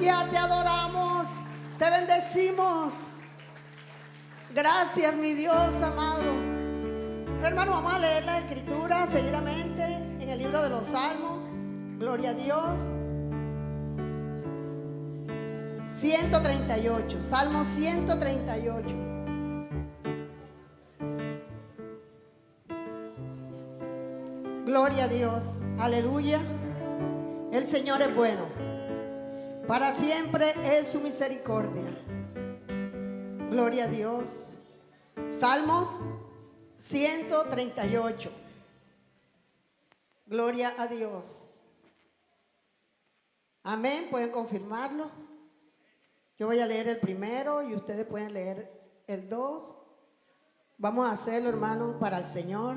aleluya, te adoramos, te bendecimos. Gracias, mi Dios amado. Hermano, vamos a leer la escritura seguidamente en el libro de los Salmos. Gloria a Dios. 138, Salmo 138. Gloria a Dios, aleluya. El Señor es bueno, para siempre es su misericordia. Gloria a Dios. Salmos 138. Gloria a Dios. Amén, pueden confirmarlo. Yo voy a leer el primero y ustedes pueden leer el 2. Vamos a hacerlo, hermano, para el Señor,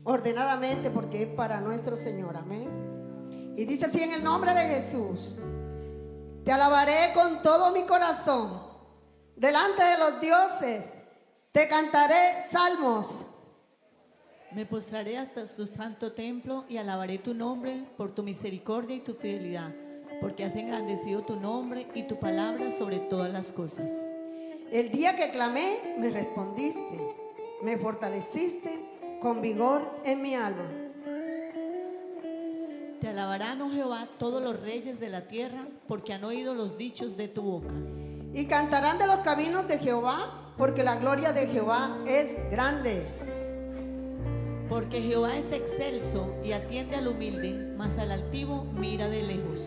ordenadamente, porque es para nuestro Señor. Amén. Y dice así: en el nombre de Jesús, te alabaré con todo mi corazón. Delante de los dioses te cantaré salmos. Me postraré hasta tu santo templo y alabaré tu nombre por tu misericordia y tu fidelidad, porque has engrandecido tu nombre y tu palabra sobre todas las cosas. El día que clamé, me respondiste, me fortaleciste con vigor en mi alma. Te alabarán, oh Jehová, todos los reyes de la tierra, porque han oído los dichos de tu boca. Y cantarán de los caminos de Jehová, porque la gloria de Jehová es grande. Porque Jehová es excelso y atiende al humilde, mas al altivo mira de lejos.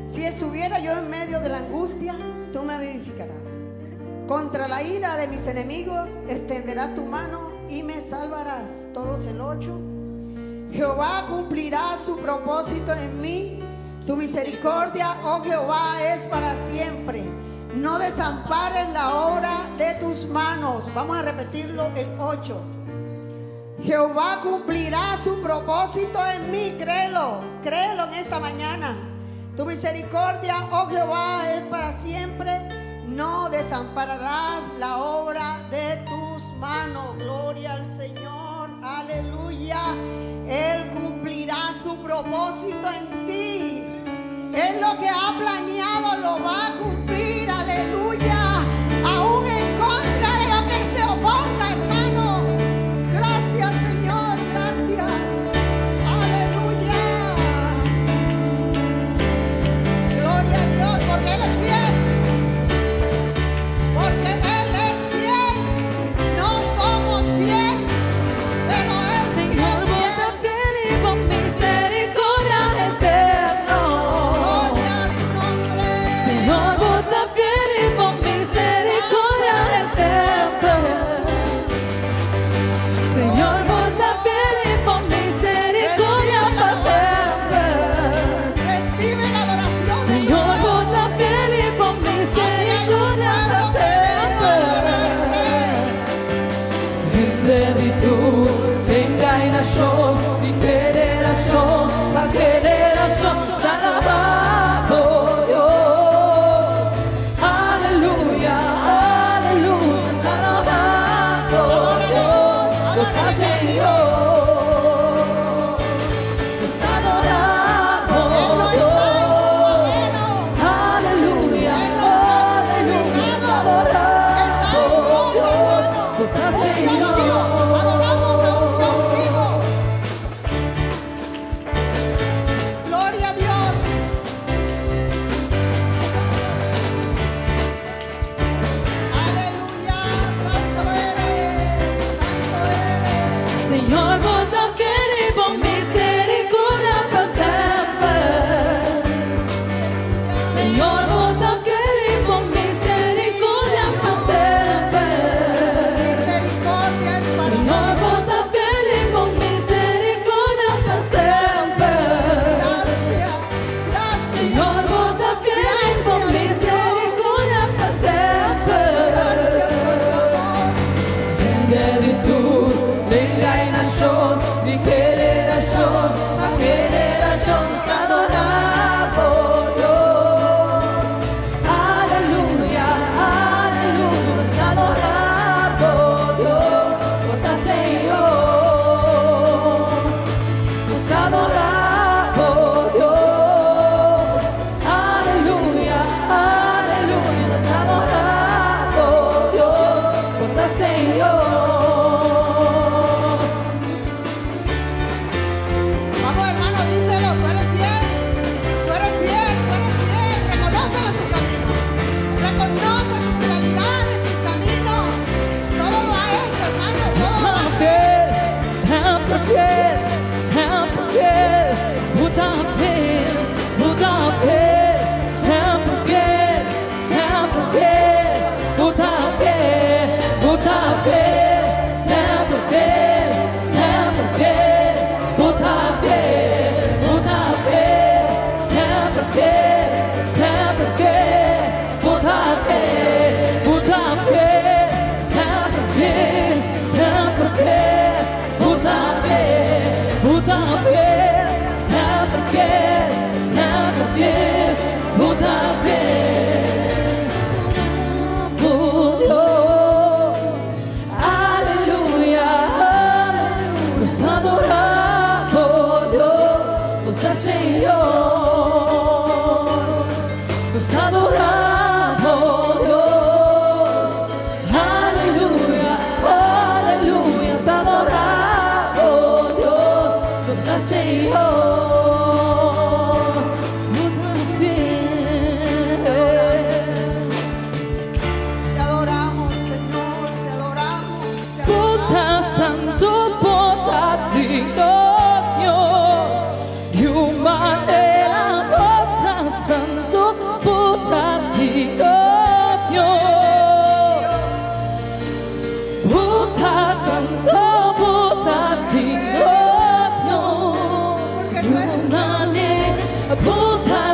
Si estuviera yo en medio de la angustia, tú me vivificarás. Contra la ira de mis enemigos extenderás tu mano y me salvarás. Todos el 8. Jehová cumplirá su propósito en mí. Tu misericordia, oh Jehová, es para siempre. No desampares la obra de tus manos. Vamos a repetirlo, el 8. Jehová cumplirá su propósito en mí. Créelo en esta mañana. Tu misericordia, oh Jehová, es para siempre. No desampararás la obra de tus manos. Gloria al Señor, aleluya. Él cumplirá su propósito en ti. Él lo que ha planeado lo va a cumplir, aleluya. Aún en contra de lo que se oponga, hermano. Gracias, Señor, gracias. Aleluya. Gloria a Dios, porque Él es fiel. Porque Él es fiel. No somos fiel, pero Él es Señor, vos tan fiel y con misericordia eterna. Gloria a su nombre. Señor, vos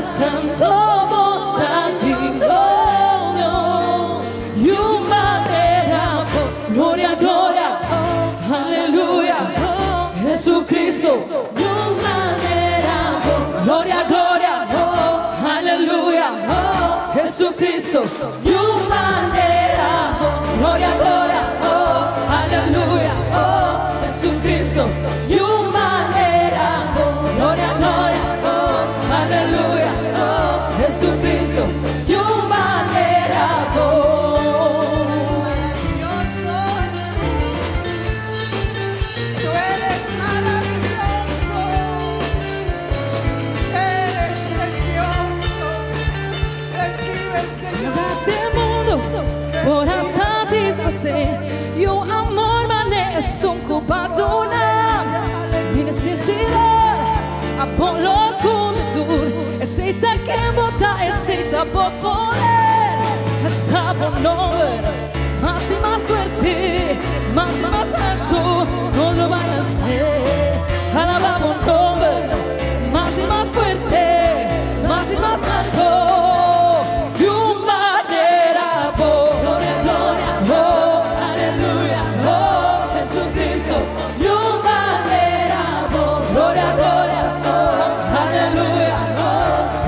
santo bondad, oh Dios, y humanera, gloria, gloria, aleluya, Jesucristo, y humanera, gloria, gloria, aleluya, Jesucristo, y humanera, gloria, gloria, aleluya, Jesucristo, y humanera, gloria, gloria, aleluya, Jesucristo, y humanera, Tú eres maravilloso, eres precioso. Recibe, Señor. este mundo para satisfacer e o amor permanece ocupadona. Mi necesidad a por lo cobertura, aceita que bota, aceita por poder, alza por nombre, más y más fuerte, más y más alto, no lo van a hacer. Alabamos nombre, más y más fuerte, más y más alto.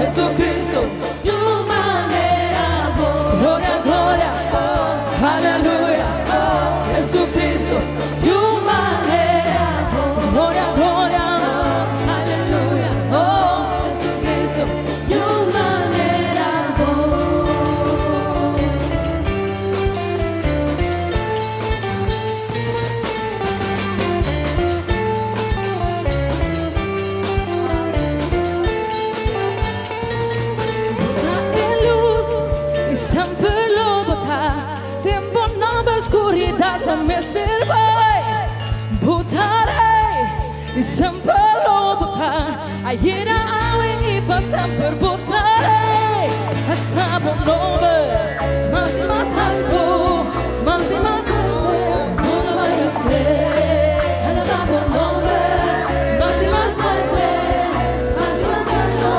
Jesucristo, y humanera, gloria, gloria, aleluya, Jesucristo, y humanera, gloria, gloria, aleluya, Jesucristo, y humanera, sempre lo butta, tempo non per oscurità non mi serve, buttarei, sempre lo butta, ayer y pasa per buttarei, alzamos nombre, más y más alto, más y más alto, no lo vaya a hacer, alabamos nombre, más y más alto, más y más alto.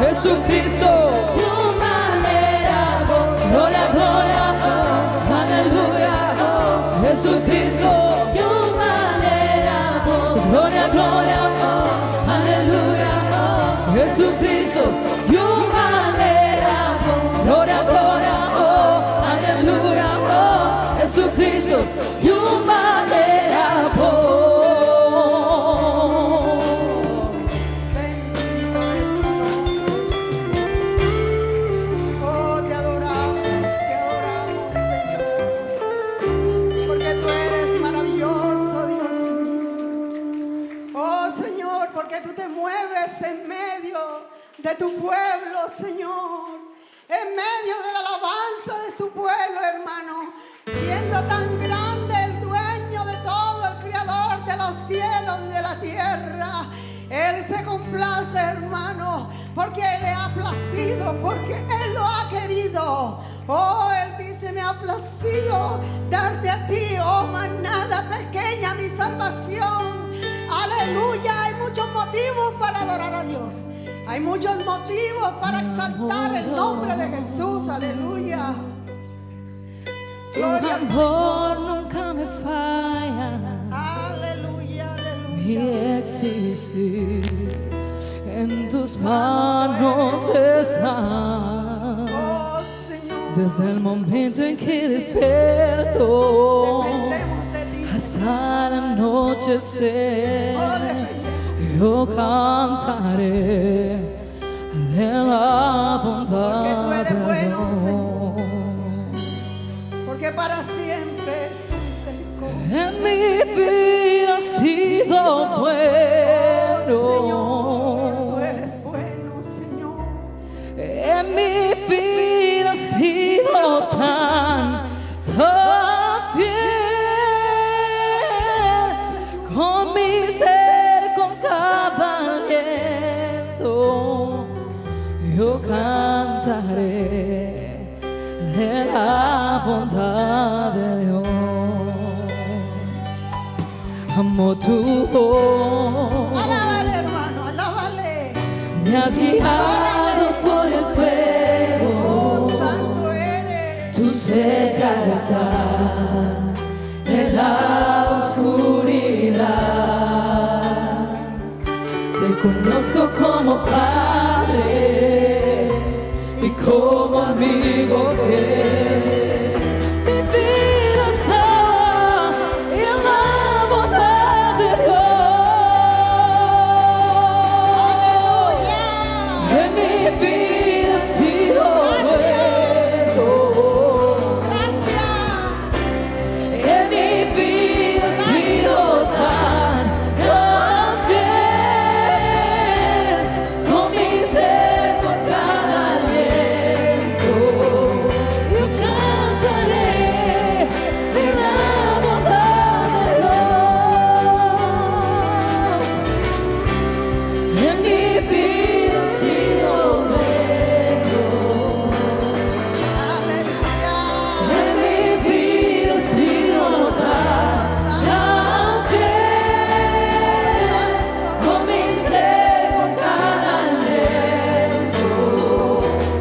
Jesucristo, y humanera, gloria, gloria, aleluya, Jesucristo, y humanera, gloria, gloria, aleluya, Jesucristo, y humanera, gloria, gloria, aleluya, Jesucristo, y humanera, tú te mueves en medio de tu pueblo, Señor, en medio de la alabanza de su pueblo, hermano, siendo tan grande el dueño de todo, el creador de los cielos y de la tierra. Él se complace, hermano, porque Él le ha placido, porque Él lo ha querido. Oh, Él dice, me ha placido darte a ti, oh manada pequeña, mi salvación. Aleluya, hay muchos motivos para adorar a Dios. Hay muchos motivos para exaltar el nombre de Jesús. Aleluya. Tu amor nunca me falla. Aleluya, aleluya. Mi existir en tus manos está. Oh, Señor. Desde el momento en que despierto Dependemos de ti. hasta el anochecer, yo cantaré de la bondad Porque tú eres bueno, de Dios. Señor. Porque para siempre es tu misericordia. En mi vida has sido bueno. Señor, tú eres bueno, Señor. En mi vida has sido tan fiel. Con mi ser, con cada aliento, yo cantaré de la bondad de Dios. amo tu voz. Alábale, hermano, alábale. Me has guiado por el fuego. Oh, santo eres. Tú cerca estás en la oscuridad. Te conozco como Padre y como amigo fiel. Mi vida está en la bondad de Dios. En mi vida ha sido bueno. En mi vida ha sido tan bien. Con mi ser por cada aliento, yo cantaré de la bondad de Dios. En mi vida ha sido bueno. Aleluya. En mi vida ha sido tan bien. Con mi ser por cada aliento,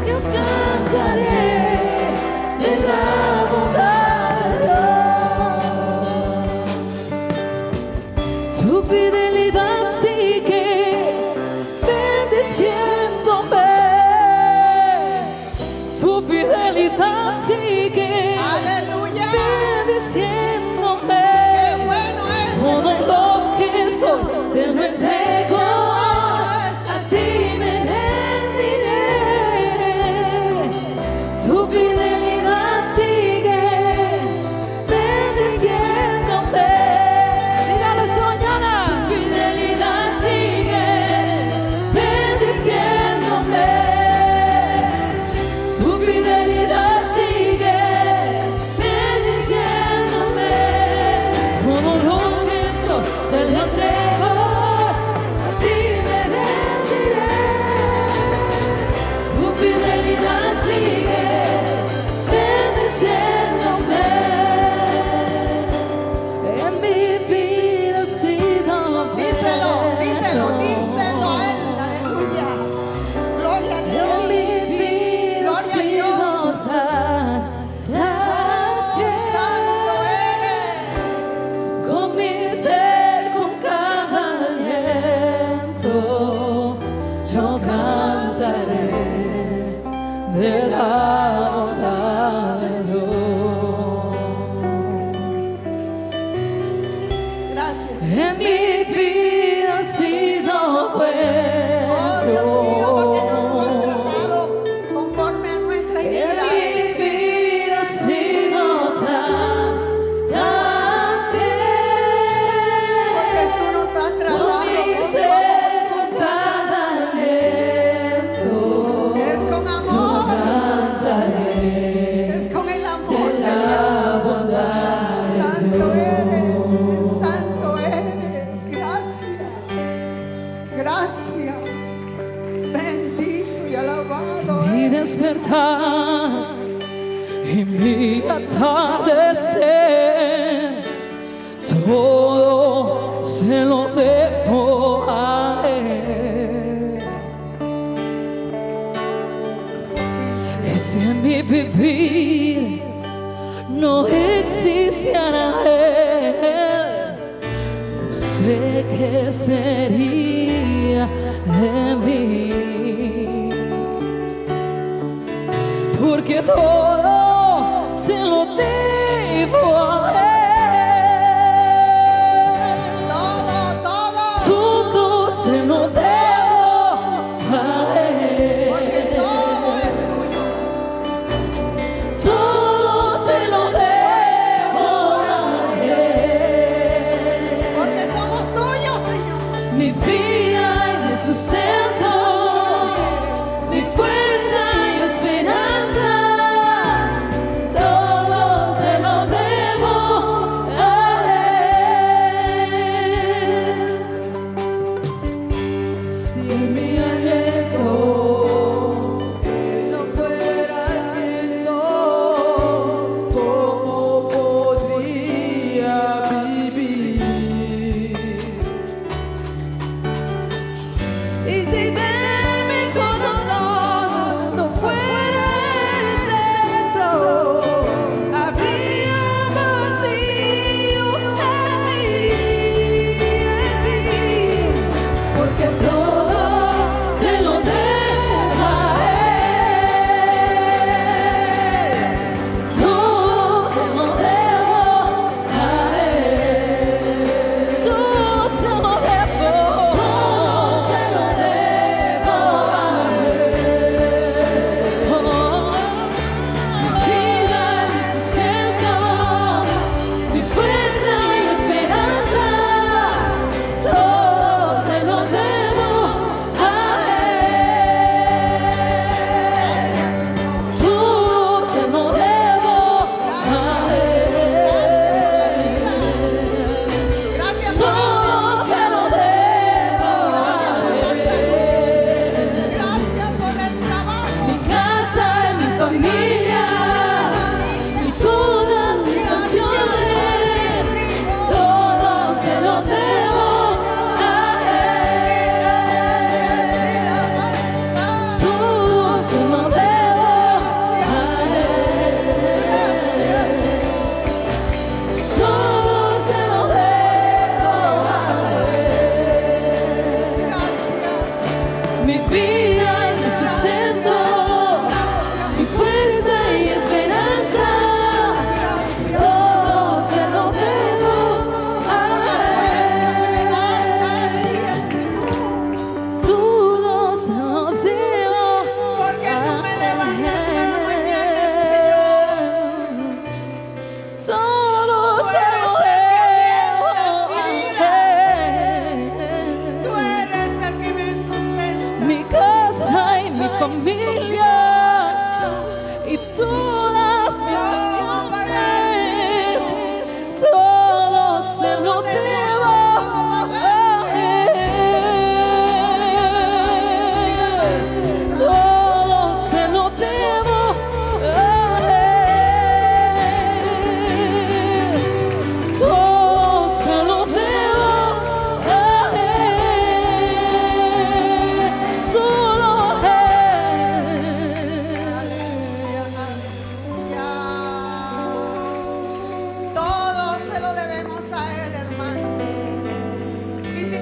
yo cantaré de la bondad de Dios. Tu fidelidad sigue bendiciéndome. Tu fidelidad sigue Aleluya. bendiciéndome. Qué bueno es. Todo lo que soy te lo entrego. A ti me rendiré. Tu fidelidad sigue bendiciéndome. Dígalo esta mañana. Tu fidelidad sigue bendiciéndome. Tu fidelidad sigue bendiciéndome. Todo lo que soy te lo entrego. A ti me rendiré. Tu fidelidad sigue bendiciéndome. En mi vida ha sido Díselo, díselo, bueno. díselo a él. Aleluya. Gloria a En Dios. mi vida ha Gloria a sido Dios. tan Santo eres. bien. Con mi ser, con cada aliento, yo cantaré de la bondad de Dios. Gracias. En mi vida ha sido bueno. Oh, Dios mío, porque no nos has tratado conforme a nuestra En mi iniquidad. vida ha sido tan Porque tú bien. nos has Con tratado mi con ser, con cada aliento, Es con yo amor. cantaré Es con el amor de de la Dios. bondad de Santo eres. Dios. Santo eres. Gracias. Gracias. Bendito y alabado Mi eres. despertar y mi atardecer, todo se lo debo a Él. Es en mi vivir, no existiera Él. No sé qué sería de mí. Porque todo se lo debo a Él. Todo se lo debo a Porque Él. todo es tuyo. Todo se lo debo a Él. Porque somos tuyos, Señor. Mi vida y mi sustento, mi fuerza y mi esperanza, todo se lo debo a Él. Si mi aliento que no fuera el viento, ¿cómo podría vivir?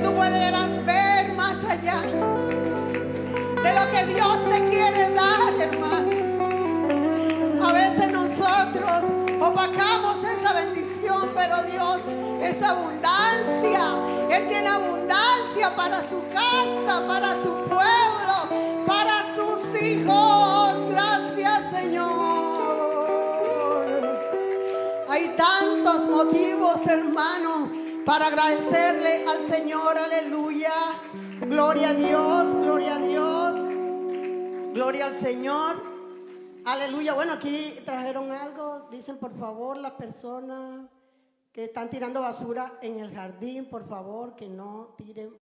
tú pudieras ver más allá de lo que Dios te quiere dar, hermano. A veces nosotros opacamos esa bendición, pero Dios es abundancia. Él tiene abundancia para su casa, para su pueblo, para sus hijos. Gracias, Señor. Hay tantos motivos, hermanos, para agradecerle al Señor. Aleluya. Gloria a Dios, gloria a Dios. Gloria al Señor. Aleluya. Bueno, aquí trajeron algo. Dicen, por favor, las personas que están tirando basura en el jardín, por favor, que no tiren.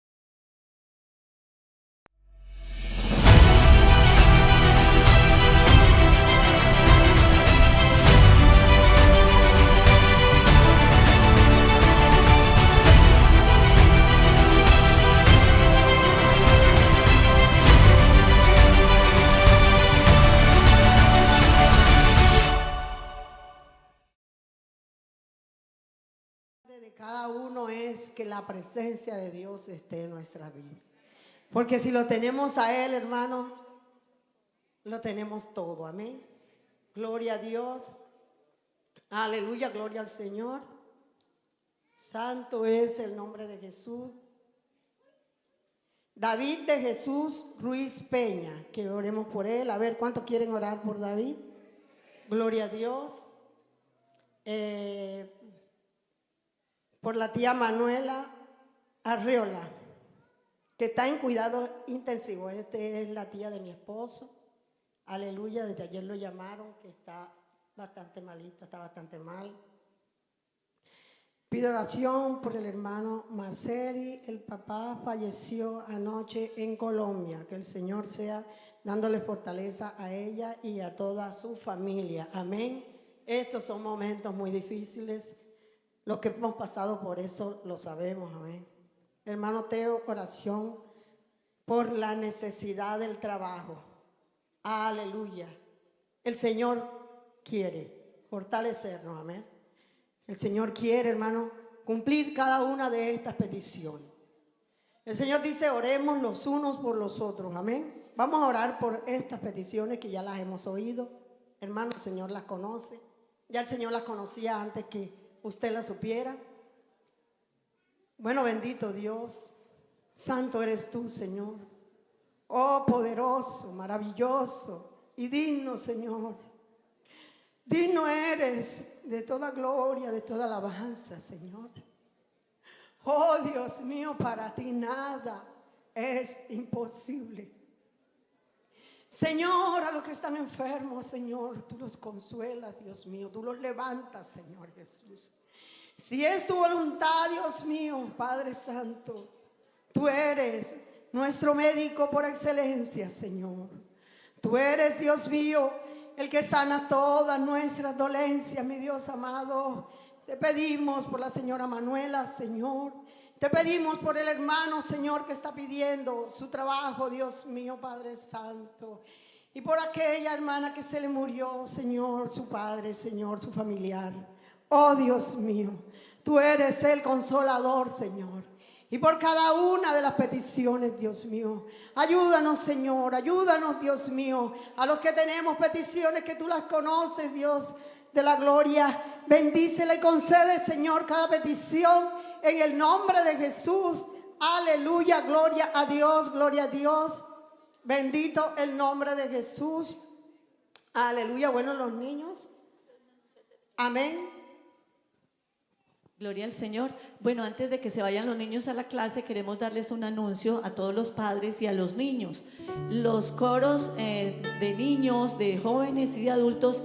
De cada uno es que la presencia de Dios esté en nuestra vida. Porque si lo tenemos a Él, hermano, lo tenemos todo. Amén. Gloria a Dios. Aleluya, gloria al Señor. Santo es el nombre de Jesús. David de Jesús Ruiz Peña, que oremos por él. A ver, ¿cuántos quieren orar por David? Gloria a Dios. Por la tía Manuela Arreola, que está en cuidado intensivo. Esta es la tía de mi esposo. Aleluya, desde ayer lo llamaron, que está bastante malita, está bastante mal. Pido oración por el hermano Marceli. El papá falleció anoche en Colombia. Que el Señor sea dándole fortaleza a ella y a toda su familia. Amén. Estos son momentos muy difíciles. Los que hemos pasado por eso lo sabemos, amén. Hermano Teo, oración por la necesidad del trabajo. Aleluya. El Señor quiere fortalecernos, amén. El Señor quiere, hermano, cumplir cada una de estas peticiones. El Señor dice, oremos los unos por los otros, amén. Vamos a orar por estas peticiones que ya las hemos oído. Hermano, el Señor las conoce. Ya el Señor las conocía antes que usted la supiera. Bueno, bendito Dios, santo eres tú, Señor. Oh, poderoso, maravilloso y digno, Señor. Digno eres de toda gloria, de toda alabanza, Señor. Oh, Dios mío, para ti nada es imposible. Señor, a los que están enfermos, Señor, tú los consuelas, Dios mío, tú los levantas, Señor Jesús. Si es tu voluntad, Dios mío, Padre Santo, tú eres nuestro médico por excelencia, Señor. Tú eres, Dios mío, el que sana todas nuestras dolencias, mi Dios amado. Te pedimos por la señora Manuela, Señor. Te pedimos por el hermano, Señor, que está pidiendo su trabajo, Dios mío, Padre Santo. Y por aquella hermana que se le murió, Señor, su padre, Señor, su familiar. Oh, Dios mío, tú eres el consolador, Señor. Y por cada una de las peticiones, Dios mío, ayúdanos, Señor, ayúdanos, Dios mío, a los que tenemos peticiones que tú las conoces, Dios de la gloria. Bendícela y concede, Señor, cada petición en el nombre de Jesús. Aleluya, gloria a Dios, gloria a Dios. Bendito el nombre de Jesús. Aleluya. Bueno, los niños. Amén. Gloria al Señor. Bueno, antes de que se vayan los niños a la clase, queremos darles un anuncio a todos los padres y a los niños. Los coros de niños, de jóvenes y de adultos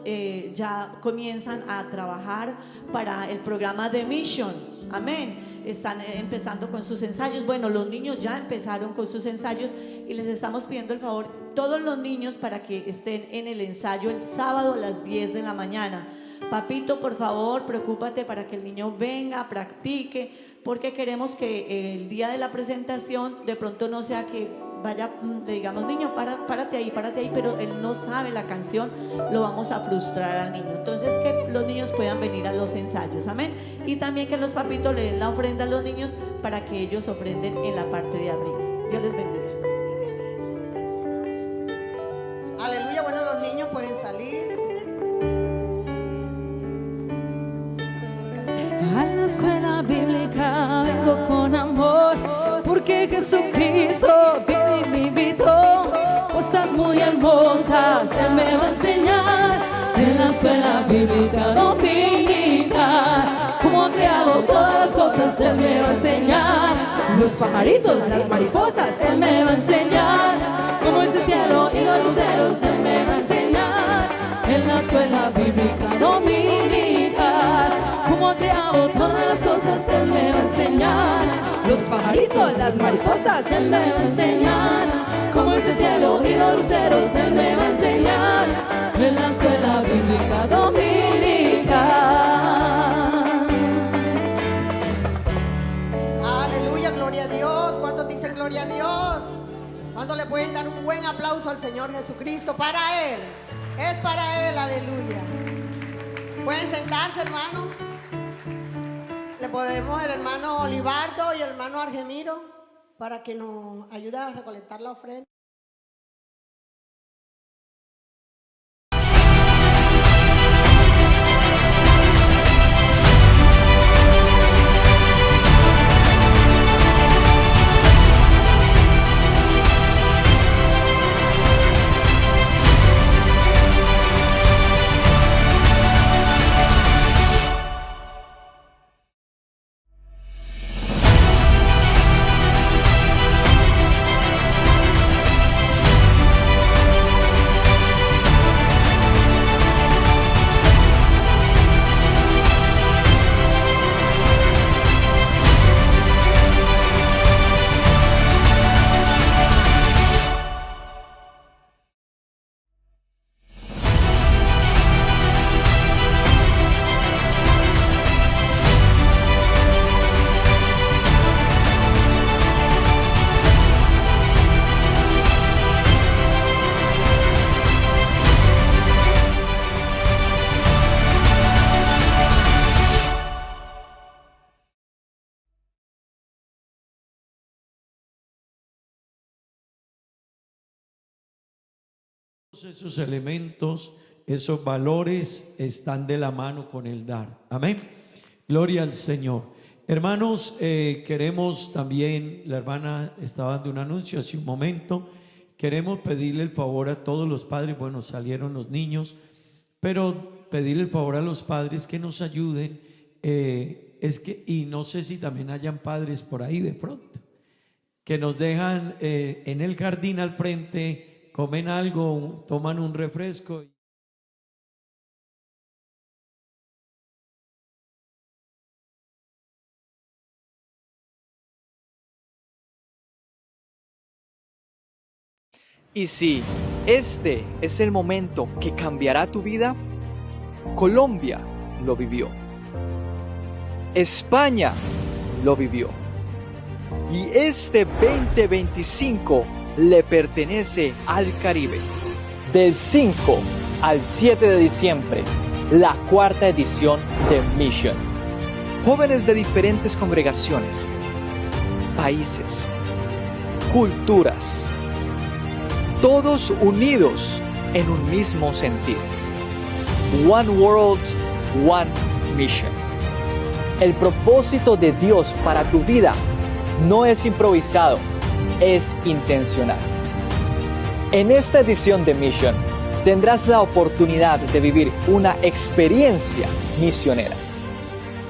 ya comienzan a trabajar para el programa de Mission. Amén. Están empezando con sus ensayos. Bueno, los niños ya empezaron con sus ensayos y les estamos pidiendo el favor, todos los niños, para que estén en el ensayo el sábado a las 10 de la mañana. Papito, por favor, preocúpate para que el niño venga, practique, porque queremos que el día de la presentación de pronto no sea que vaya, le digamos, niño, párate ahí, pero él no sabe la canción, lo vamos a frustrar al niño. Entonces, que los niños puedan venir a los ensayos, amén. Y también que los papitos le den la ofrenda a los niños para que ellos ofrenden en la parte de arriba. Dios les bendiga. Aleluya. Bueno, los niños pueden salir. A la escuela bíblica vengo con amor, porque Jesucristo viene y me invitó. Cosas muy hermosas Él me va a enseñar. En la escuela bíblica dominical, cómo ha creado todas las cosas Él me va a enseñar. Los pajaritos, las mariposas Él me va a enseñar. Cómo es el cielo y los luceros Él me va a enseñar. En la escuela bíblica dominical, cómo ha creado todas las cosas Él me va a enseñar. Los pajaritos, las mariposas Él me va a enseñar. Cómo es el cielo y los luceros Él me va a enseñar. En la escuela bíblica dominical. Aleluya, gloria a Dios. ¿Cuántos dicen gloria a Dios? ¿Cuántos le pueden dar un buen aplauso al Señor Jesucristo? Para Él, es para Él, aleluya. Pueden sentarse, hermano. Le podemos el hermano Olivardo y el hermano Argemiro para que nos ayuden a recolectar la ofrenda. Esos elementos, esos valores están de la mano con el dar. Amén. Gloria al Señor. Hermanos, queremos también, la hermana estaba dando un anuncio hace un momento, queremos pedirle el favor a todos los padres, bueno, salieron los niños, pero pedirle el favor a los padres que nos ayuden, y no sé si también hayan padres por ahí de pronto, que nos dejan en el jardín al frente, comen algo, toman un refresco. Y si este es el momento que cambiará tu vida, Colombia lo vivió. España lo vivió. Y este 2025 le pertenece al Caribe. Del 5 al 7 de diciembre, la cuarta edición de Mission. Jóvenes de diferentes congregaciones, países, culturas, todos unidos en un mismo sentido. One World, One Mission. El propósito de Dios para tu vida no es improvisado, es intencional. En esta edición de Mission tendrás la oportunidad de vivir una experiencia misionera.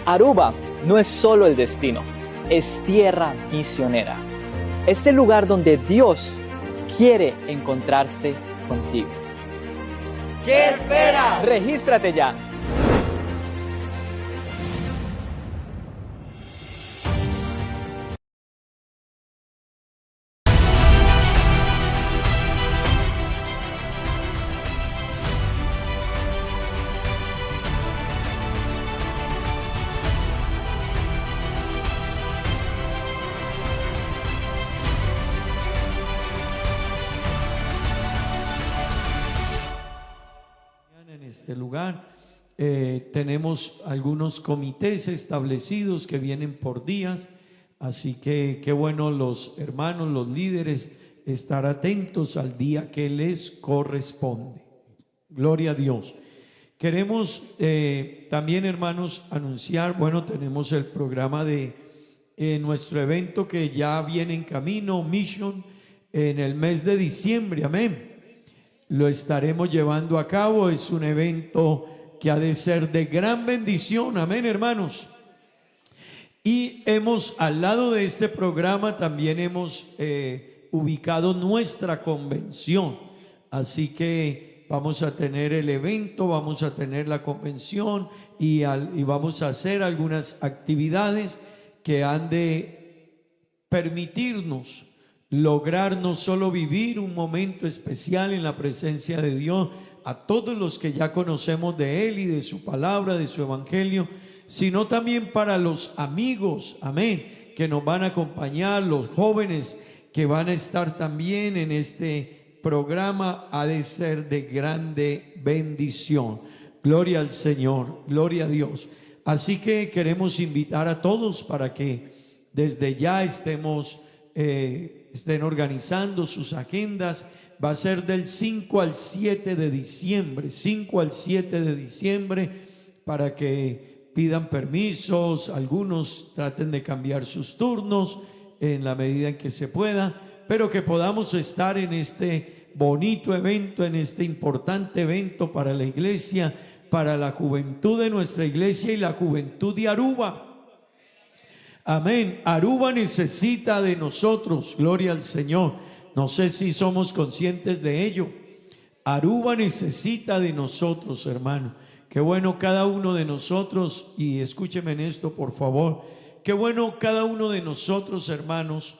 Aruba no es solo el destino, es tierra misionera. Es el lugar donde Dios quiere encontrarse contigo. ¿Qué esperas? Regístrate ya. este lugar. Tenemos algunos comités establecidos que vienen por días, así que qué bueno los hermanos, los líderes, estar atentos al día que les corresponde. Gloria a Dios. Queremos también, hermanos, anunciar, bueno, tenemos el programa de nuestro evento que ya viene en camino, Mission, en el mes de diciembre, amén. Lo estaremos llevando a cabo, es un evento que ha de ser de gran bendición, amén, hermanos. Y al lado de este programa también hemos ubicado nuestra convención, así que vamos a tener el evento, vamos a tener la convención y vamos a hacer algunas actividades que han de permitirnos lograr no solo vivir un momento especial en la presencia de Dios, a todos los que ya conocemos de Él y de su palabra, de su evangelio, sino también para los amigos, amén, que nos van a acompañar, los jóvenes que van a estar también en este programa, ha de ser de grande bendición. Gloria al Señor, gloria a Dios. Así que queremos invitar a todos para que desde ya estén organizando sus agendas. Va a ser del 5 al 7 de diciembre, 5 al 7 de diciembre, para que pidan permisos, algunos traten de cambiar sus turnos en la medida en que se pueda, pero que podamos estar en este bonito evento, en este importante evento para la iglesia, para la juventud de nuestra iglesia y la juventud de Aruba. Amén. Aruba necesita de nosotros, gloria al Señor. No sé si somos conscientes de ello. Aruba necesita de nosotros, hermano. Qué bueno cada uno de nosotros, y escúcheme en esto, por favor. Qué bueno cada uno de nosotros, hermanos,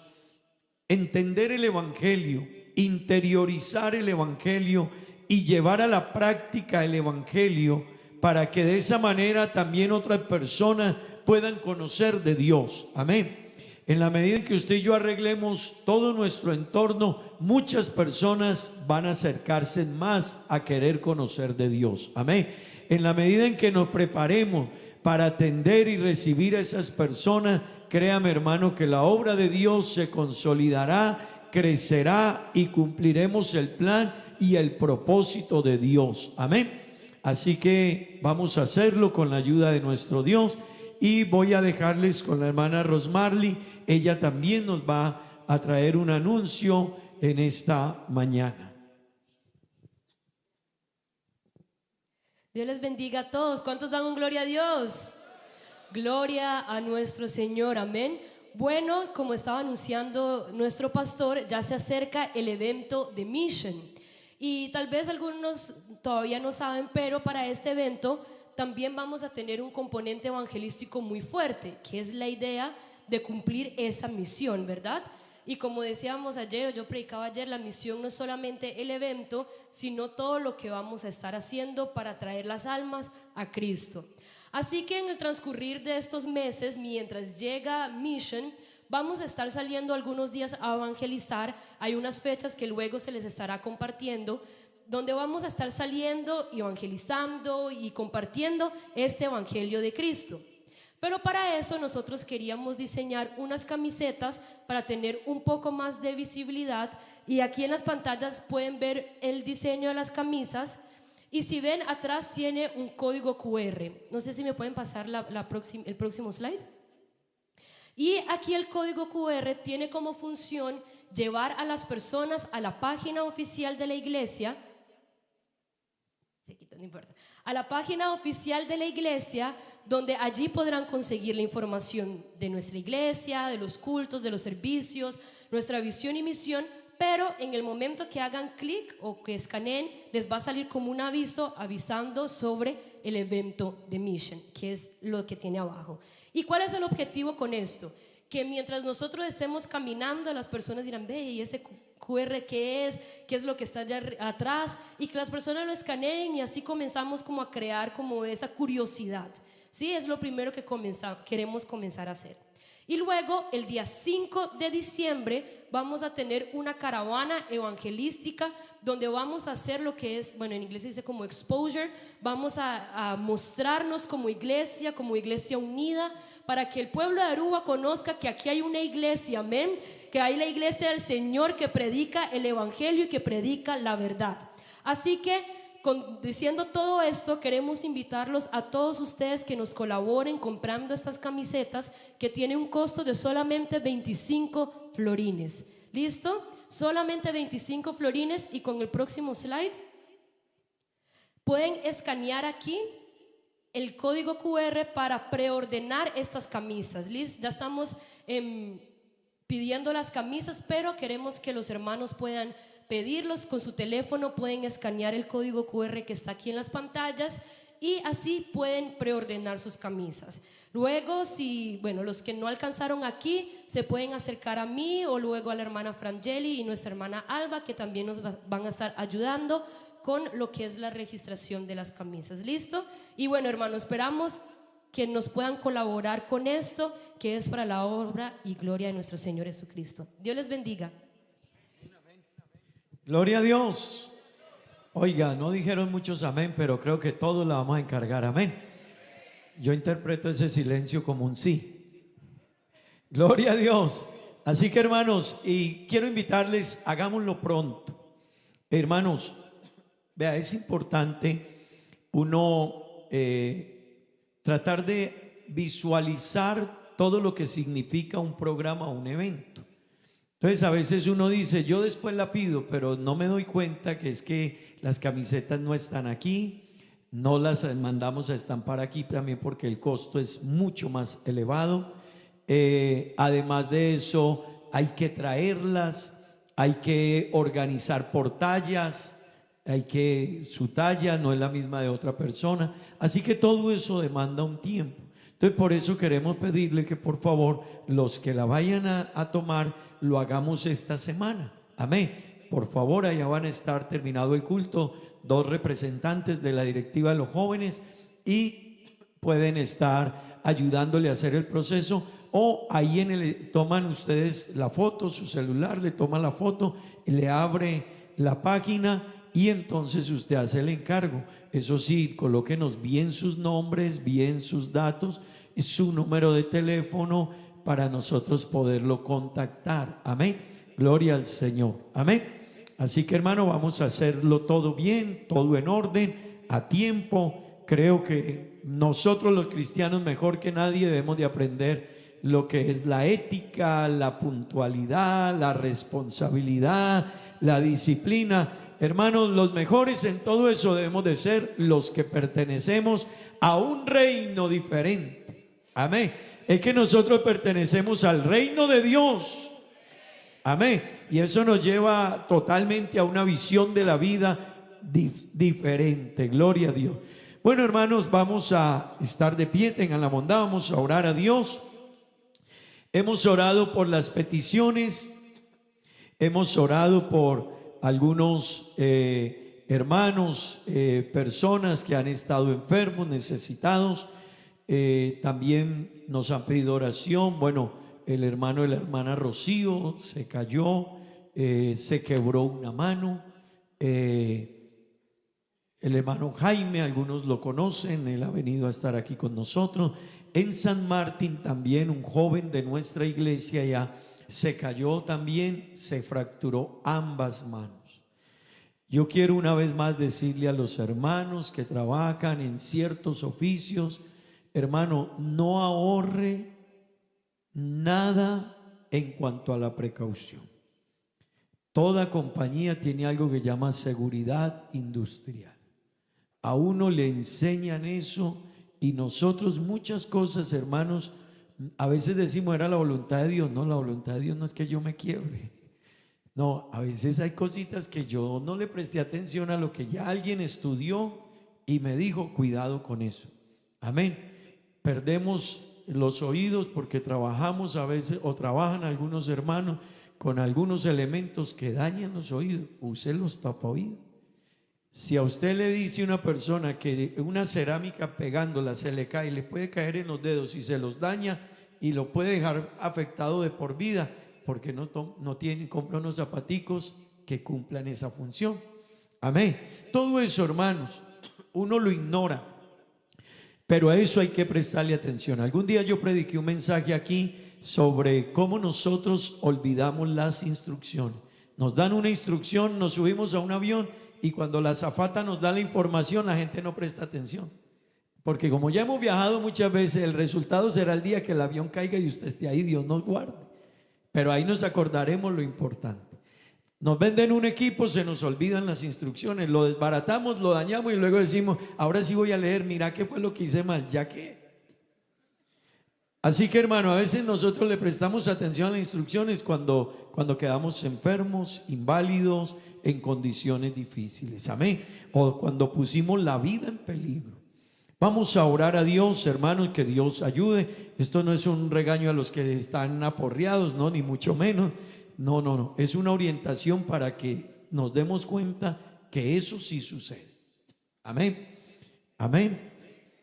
entender el evangelio, interiorizar el evangelio y llevar a la práctica el evangelio, para que de esa manera también otras personas puedan conocer de Dios. Amén. En la medida en que usted y yo arreglemos todo nuestro entorno, muchas personas van a acercarse más a querer conocer de Dios. Amén. En la medida en que nos preparemos para atender y recibir a esas personas, créame, hermano, que la obra de Dios se consolidará, crecerá y cumpliremos el plan y el propósito de Dios. Amén. Así que vamos a hacerlo con la ayuda de nuestro Dios. Y voy a dejarles con la hermana Rosmarly. Ella también nos va a traer un anuncio en esta mañana. Dios les bendiga a todos. ¿Cuántos dan un gloria a Dios? Gloria a nuestro Señor, amén. Bueno, como estaba anunciando nuestro pastor, ya se acerca el evento de Mission. Y tal vez algunos todavía no saben, pero para este evento también vamos a tener un componente evangelístico muy fuerte, que es la idea de cumplir esa misión, ¿verdad? Y como decíamos ayer, o yo predicaba ayer, la misión no es solamente el evento, sino todo lo que vamos a estar haciendo para traer las almas a Cristo. Así que en el transcurrir de estos meses, mientras llega Mission, vamos a estar saliendo algunos días a evangelizar. Hay unas fechas que luego se les estará compartiendo, donde vamos a estar saliendo, evangelizando y compartiendo este evangelio de Cristo. Pero para eso nosotros queríamos diseñar unas camisetas para tener un poco más de visibilidad, y aquí en las pantallas pueden ver el diseño de las camisas, y si ven atrás tiene un código QR. No sé si me pueden pasar el próximo slide. Y aquí el código QR tiene como función llevar a las personas a la página oficial de la iglesia. No importa. A la página oficial de la iglesia, donde allí podrán conseguir la información de nuestra iglesia, de los cultos, de los servicios, nuestra visión y misión. Pero en el momento que hagan clic o que escaneen, les va a salir como un aviso avisando sobre el evento de Mission, que es lo que tiene abajo. ¿Y cuál es el objetivo con esto? Que mientras nosotros estemos caminando, las personas dirán: ve, ¿y ese QR qué es? ¿Qué es lo que está allá atrás? Y que las personas lo escaneen, y así comenzamos como a crear como esa curiosidad. Sí, es lo primero que queremos comenzar a hacer. Y luego el día 5 de diciembre vamos a tener una caravana evangelística donde vamos a hacer lo que es, bueno, en inglés se dice como exposure. Vamos a mostrarnos como iglesia unida, para que el pueblo de Aruba conozca que aquí hay una iglesia, amén, que hay la iglesia del Señor que predica el evangelio y que predica la verdad. Así que diciendo todo esto, queremos invitarlos a todos ustedes que nos colaboren comprando estas camisetas, que tienen un costo de solamente 25 florines. ¿Listo? Solamente 25 florines. Y con el próximo slide pueden escanear aquí el código QR para preordenar estas camisas. ¿Listo? Ya estamos pidiendo las camisas, pero queremos que los hermanos puedan pedirlos con su teléfono. Pueden escanear el código QR que está aquí en las pantallas y así pueden preordenar sus camisas. Luego, los que no alcanzaron aquí se pueden acercar a mí o luego a la hermana Frangeli y nuestra hermana Alba, que también nos van a estar ayudando con lo que es la registración de las camisas. ¿Listo? Y bueno, hermanos, esperamos que nos puedan colaborar con esto, que es para la obra y gloria de nuestro Señor Jesucristo. Dios les bendiga. Gloria a Dios. Oiga, no dijeron muchos amén, pero creo que todos la vamos a encargar, amén. Yo interpreto ese silencio como un sí. Gloria a Dios. Así que, hermanos, y quiero invitarles, hagámoslo pronto. Hermanos, vea, es importante uno tratar de visualizar todo lo que significa un programa o un evento. Entonces a veces uno dice, yo después la pido, pero no me doy cuenta que es que las camisetas no están aquí, no las mandamos a estampar aquí también porque el costo es mucho más elevado. Además de eso, hay que traerlas, hay que organizar por tallas, su talla no es la misma de otra persona, así que todo eso demanda un tiempo. Entonces por eso queremos pedirle que por favor los que la vayan a tomar lo hagamos esta semana, amén. Por favor, allá van a estar terminado el culto 2 representantes de la directiva de los jóvenes y pueden estar ayudándole a hacer el proceso, o ahí toman ustedes la foto, su celular, le toman la foto, le abre la página y entonces usted hace el encargo. Eso sí, colóquenos bien sus nombres, bien sus datos, su número de teléfono para nosotros poderlo contactar, amén. Gloria al Señor, amén. Así que, hermano, vamos a hacerlo todo bien, todo en orden, a tiempo. Creo que nosotros los cristianos mejor que nadie debemos de aprender lo que es la ética, la puntualidad, la responsabilidad, la disciplina. Hermanos, los mejores en todo eso debemos de ser los que pertenecemos a un reino diferente, amén. Es que nosotros pertenecemos al reino de Dios, amén, y eso nos lleva totalmente a una visión de la vida diferente. Gloria a Dios. Bueno, hermanos, vamos a estar de pie, tengan la bondad, vamos a orar a Dios. Hemos orado por las peticiones, hemos orado por algunos hermanos, personas que han estado enfermos, necesitados. También nos han pedido oración. Bueno, el hermano y la hermana Rocío se cayó, se quebró una mano. El hermano Jaime, algunos lo conocen, él ha venido a estar aquí con nosotros. En San Martín también un joven de nuestra iglesia ya se cayó también, se fracturó ambas manos. Yo quiero una vez más decirle a los hermanos que trabajan en ciertos oficios, hermano, no ahorre nada en cuanto a la precaución. Toda compañía tiene algo que llama seguridad industrial. A uno le enseñan eso y nosotros muchas cosas, hermanos, a veces decimos era la voluntad de Dios. No, la voluntad de Dios no es que yo me quiebre. No, a veces hay cositas que yo no le presté atención a lo que ya alguien estudió y me dijo, cuidado con eso. Amén. Perdemos los oídos porque trabajamos a veces, o trabajan algunos hermanos con algunos elementos que dañan los oídos. Use los tapaoídos. Si a usted le dice una persona que una cerámica pegándola se le cae, le puede caer en los dedos y se los daña, y lo puede dejar afectado de por vida porque no compra unos zapaticos que cumplan esa función. Amén. Todo eso, hermanos, uno lo ignora, pero a eso hay que prestarle atención. Algún día yo prediqué un mensaje aquí sobre cómo nosotros olvidamos las instrucciones. Nos dan una instrucción, nos subimos a un avión y cuando la azafata nos da la información, la gente no presta atención. Porque como ya hemos viajado muchas veces, el resultado será el día que el avión caiga y usted esté ahí, Dios nos guarde. Pero ahí nos acordaremos lo importante. Nos venden un equipo, se nos olvidan las instrucciones, lo desbaratamos, lo dañamos y luego decimos, ahora sí voy a leer, mira qué fue lo que hice mal, ya que. Así que, hermano, a veces nosotros le prestamos atención a las instrucciones cuando quedamos enfermos, inválidos, en condiciones difíciles, amén, o cuando pusimos la vida en peligro. Vamos a orar a Dios, hermanos, que Dios ayude. Esto no es un regaño a los que están aporreados, no, ni mucho menos. No, es una orientación para que nos demos cuenta que eso sí sucede. Amén, amén.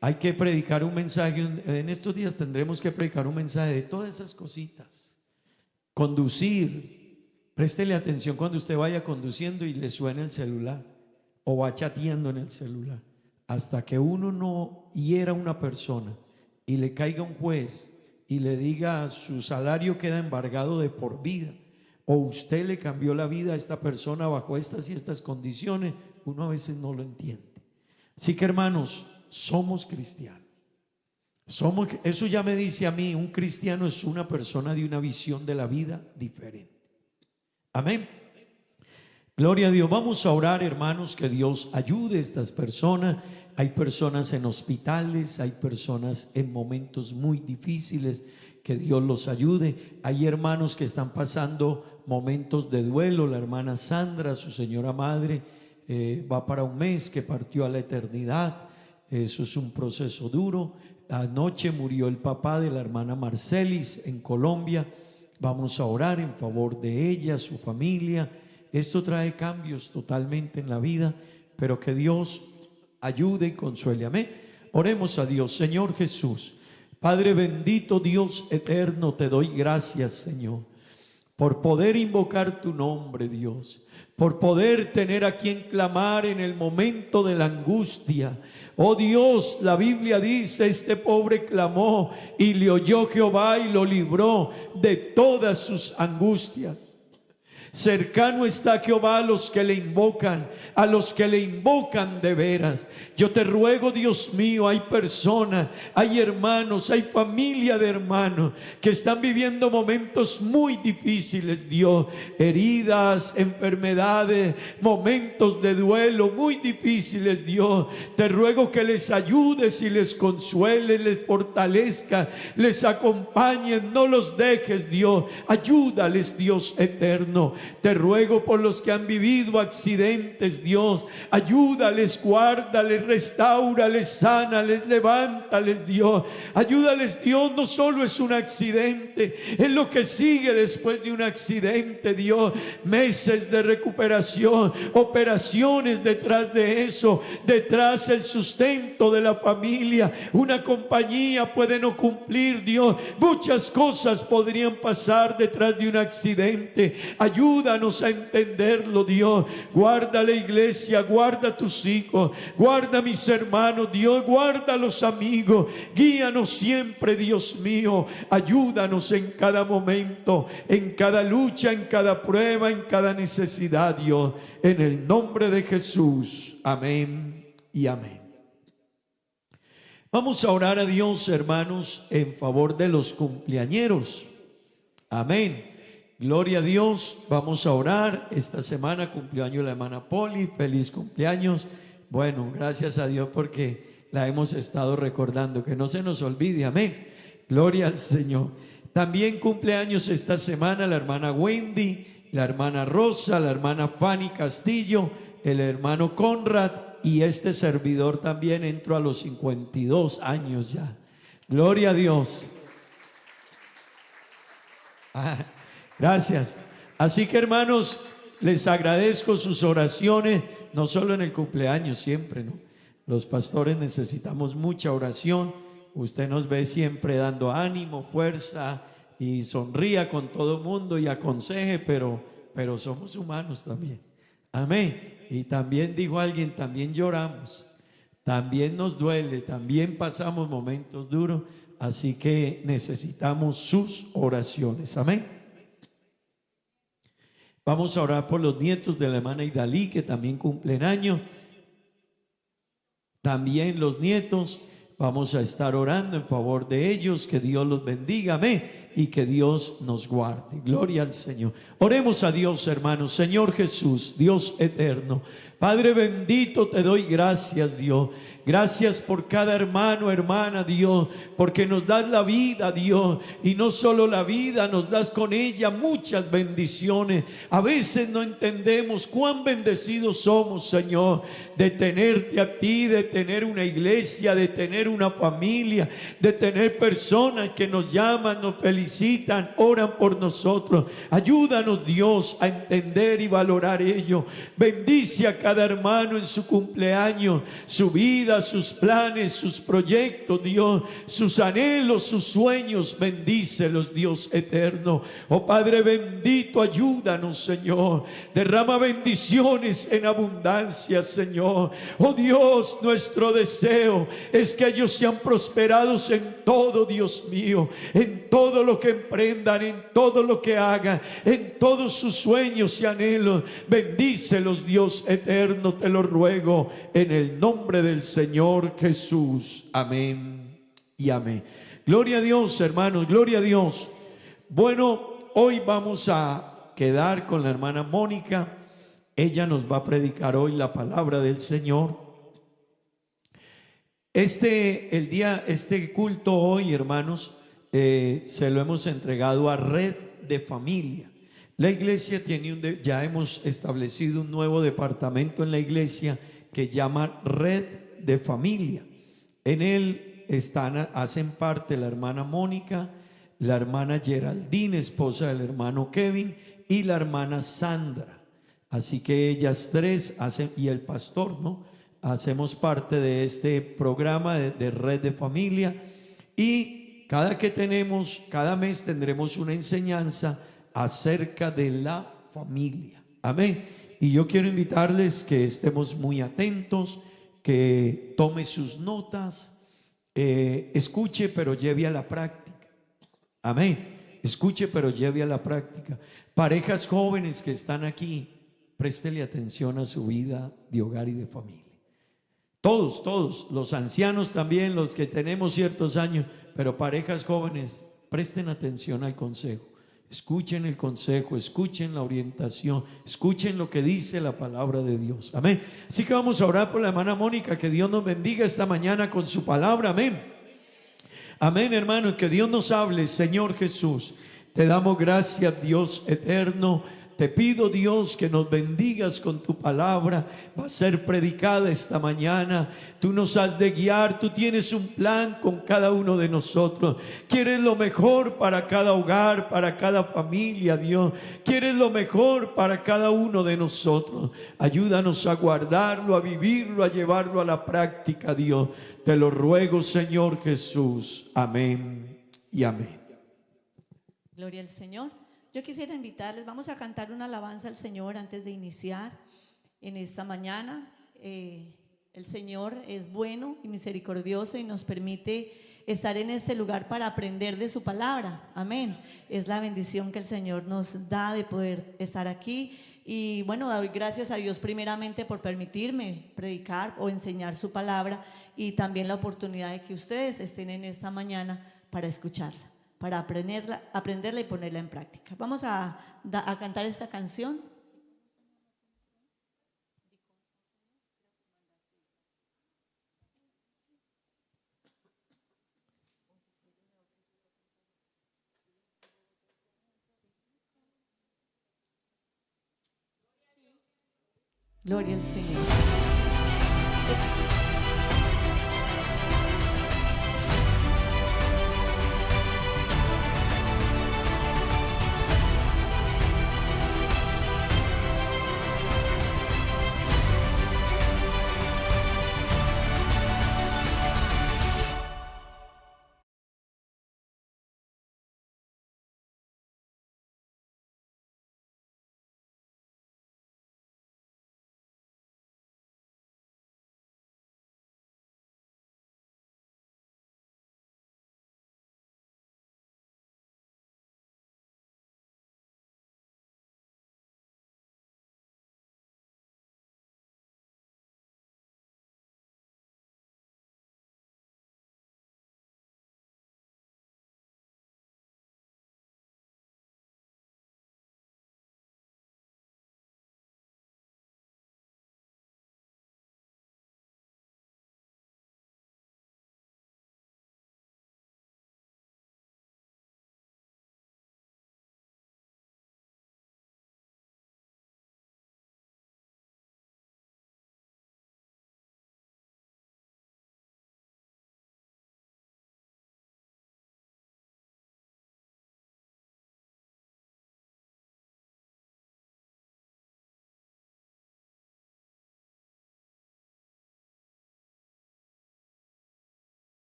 Hay que predicar un mensaje, en estos días tendremos que predicar un mensaje de todas esas cositas. Conducir, préstele atención cuando usted vaya conduciendo y le suene el celular o va chateando en el celular. Hasta que uno no hiera a una persona y le caiga un juez y le diga su salario queda embargado de por vida, o usted le cambió la vida a esta persona bajo estas y estas condiciones, uno a veces no lo entiende. Así que, hermanos, somos cristianos. Eso ya me dice a mí, un cristiano es una persona de una visión de la vida diferente. Amén. Gloria a Dios. Vamos a orar, hermanos, que Dios ayude a estas personas. Hay personas en hospitales, hay personas en momentos muy difíciles, que Dios los ayude. Hay hermanos que están pasando momentos de duelo. La hermana Sandra, su señora madre, va para un mes que partió a la eternidad. Eso es un proceso duro. Anoche murió el papá de la hermana Marcelis en Colombia. Vamos a orar en favor de ella, su familia. Esto trae cambios totalmente en la vida, pero que Dios ayude y consuele. Amén. Oremos a Dios. Señor Jesús, Padre bendito, Dios eterno, te doy gracias, Señor, por poder invocar tu nombre, Dios, por poder tener a quien clamar en el momento de la angustia. Oh Dios, la Biblia dice, este pobre clamó y le oyó Jehová y lo libró de todas sus angustias. Cercano está Jehová a los que le invocan de veras. Yo te ruego, Dios mío, hay personas, hay hermanos, hay familia de hermanos que están viviendo momentos muy difíciles, Dios, heridas, enfermedades, momentos de duelo muy difíciles, Dios. Te ruego que les ayudes y les consueles, les fortalezca, les acompañes, no los dejes, Dios. Ayúdales, Dios eterno. Te ruego por los que han vivido accidentes, Dios. Ayúdales, guárdales, restáurales, sánales, levántales, Dios. Ayúdales, Dios. No solo es un accidente, es lo que sigue después de un accidente, Dios. Meses de recuperación, operaciones detrás de eso, detrás el sustento de la familia. Una compañía puede no cumplir, Dios. Muchas cosas podrían pasar detrás de un accidente. Ayúdanos a entenderlo, Dios. Guarda la iglesia, guarda a tus hijos, guarda a mis hermanos, Dios, guarda a los amigos. Guíanos siempre, Dios mío. Ayúdanos en cada momento, en cada lucha, en cada prueba, en cada necesidad, Dios. En el nombre de Jesús. Amén y amén. Vamos a orar a Dios, hermanos, en favor de los cumpleañeros. Amén. Gloria a Dios. Vamos a orar. Esta semana cumplió año la hermana Poli. Feliz cumpleaños. Bueno, gracias a Dios porque la hemos estado recordando. Que no se nos olvide. Amén. Gloria al Señor. También cumpleaños esta semana la hermana Wendy, la hermana Rosa, la hermana Fanny Castillo, el hermano Conrad y este servidor también entró a los 52 años ya. Gloria a Dios. Gracias. Así que, hermanos, les agradezco sus oraciones, no solo en el cumpleaños, siempre, ¿no? Los pastores necesitamos mucha oración Usted nos ve siempre dando ánimo, fuerza y sonría con todo el mundo y aconseje, pero somos humanos también. Amén. Y también dijo alguien, también lloramos, también nos duele, también pasamos momentos duros, así que necesitamos sus oraciones. Amén. Vamos a orar por los nietos de la hermana Idalí, que también cumplen años. También los nietos, vamos a estar orando en favor de ellos, que Dios los bendiga, amén, y que Dios nos guarde. Gloria al Señor. Oremos a Dios, hermanos. Señor Jesús, Dios eterno, Padre bendito, te doy gracias, Dios. Gracias por cada hermano, hermana, Dios, porque nos das la vida, Dios, y no solo la vida, nos das con ella muchas bendiciones. A veces no entendemos cuán bendecidos somos, Señor, de tenerte a ti, de tener una iglesia, de tener una familia, de tener personas que nos llaman, nos felicitan, oran por nosotros. Ayúdanos, Dios, a entender y valorar ello. Bendice a cada hermano en su cumpleaños, su vida, sus planes, sus proyectos, Dios, sus anhelos, sus sueños. Bendícelos, Dios eterno. Oh Padre bendito, ayúdanos, Señor. Derrama bendiciones en abundancia, Señor. Oh Dios, nuestro deseo es que ellos sean prosperados en todo, Dios mío, en todo lo que emprendan, en todo lo que hagan, en todos sus sueños y anhelos. Bendícelos, Dios eterno, te lo ruego en el nombre del Señor Jesús. Amén y amén. Gloria a Dios, hermanos, gloria a Dios. Bueno, hoy vamos a quedar con la hermana Mónica. Ella nos va a predicar hoy la palabra del Señor. Este culto hoy, hermanos, se lo hemos entregado a Red de Familia. La iglesia tiene ya hemos establecido un nuevo departamento en la iglesia que llama Red de Familia. En él hacen parte la hermana Mónica, la hermana Geraldine, esposa del hermano Kevin, y la hermana Sandra. Así que ellas tres hacen, y el pastor, ¿no? Hacemos parte de este programa de Red de Familia, y cada mes tendremos una enseñanza acerca de la familia. Amén. Y yo quiero invitarles que estemos muy atentos, que tome sus notas, escuche pero lleve a la práctica. Amén. Escuche pero lleve a la práctica. Parejas jóvenes que están aquí, préstele atención a su vida de hogar y de familia. Todos, los ancianos también, los que tenemos ciertos años, pero parejas jóvenes, presten atención al consejo. Escuchen el consejo, escuchen la orientación, escuchen lo que dice la palabra de Dios. Amén. Así que vamos a orar por la hermana Mónica, que Dios nos bendiga esta mañana con su palabra. Amén. Amén, hermanos, que Dios nos hable. Señor Jesús, te damos gracias, Dios eterno. Te pido, Dios, que nos bendigas con tu palabra. Va a ser predicada esta mañana. Tú nos has de guiar. Tú tienes un plan con cada uno de nosotros. Quieres lo mejor para cada hogar, para cada familia, Dios. Quieres lo mejor para cada uno de nosotros. Ayúdanos a guardarlo, a vivirlo, a llevarlo a la práctica, Dios. Te lo ruego, Señor Jesús. Amén y amén. Gloria al Señor. Yo quisiera invitarles, vamos a cantar una alabanza al Señor antes de iniciar en esta mañana. El Señor es bueno y misericordioso y nos permite estar en este lugar para aprender de su palabra. Amén. Es la bendición que el Señor nos da de poder estar aquí. Y bueno, doy gracias a Dios primeramente por permitirme predicar o enseñar su palabra, y también la oportunidad de que ustedes estén en esta mañana para escucharla, para aprenderla y ponerla en práctica. Vamos a cantar esta canción. Gloria al Señor.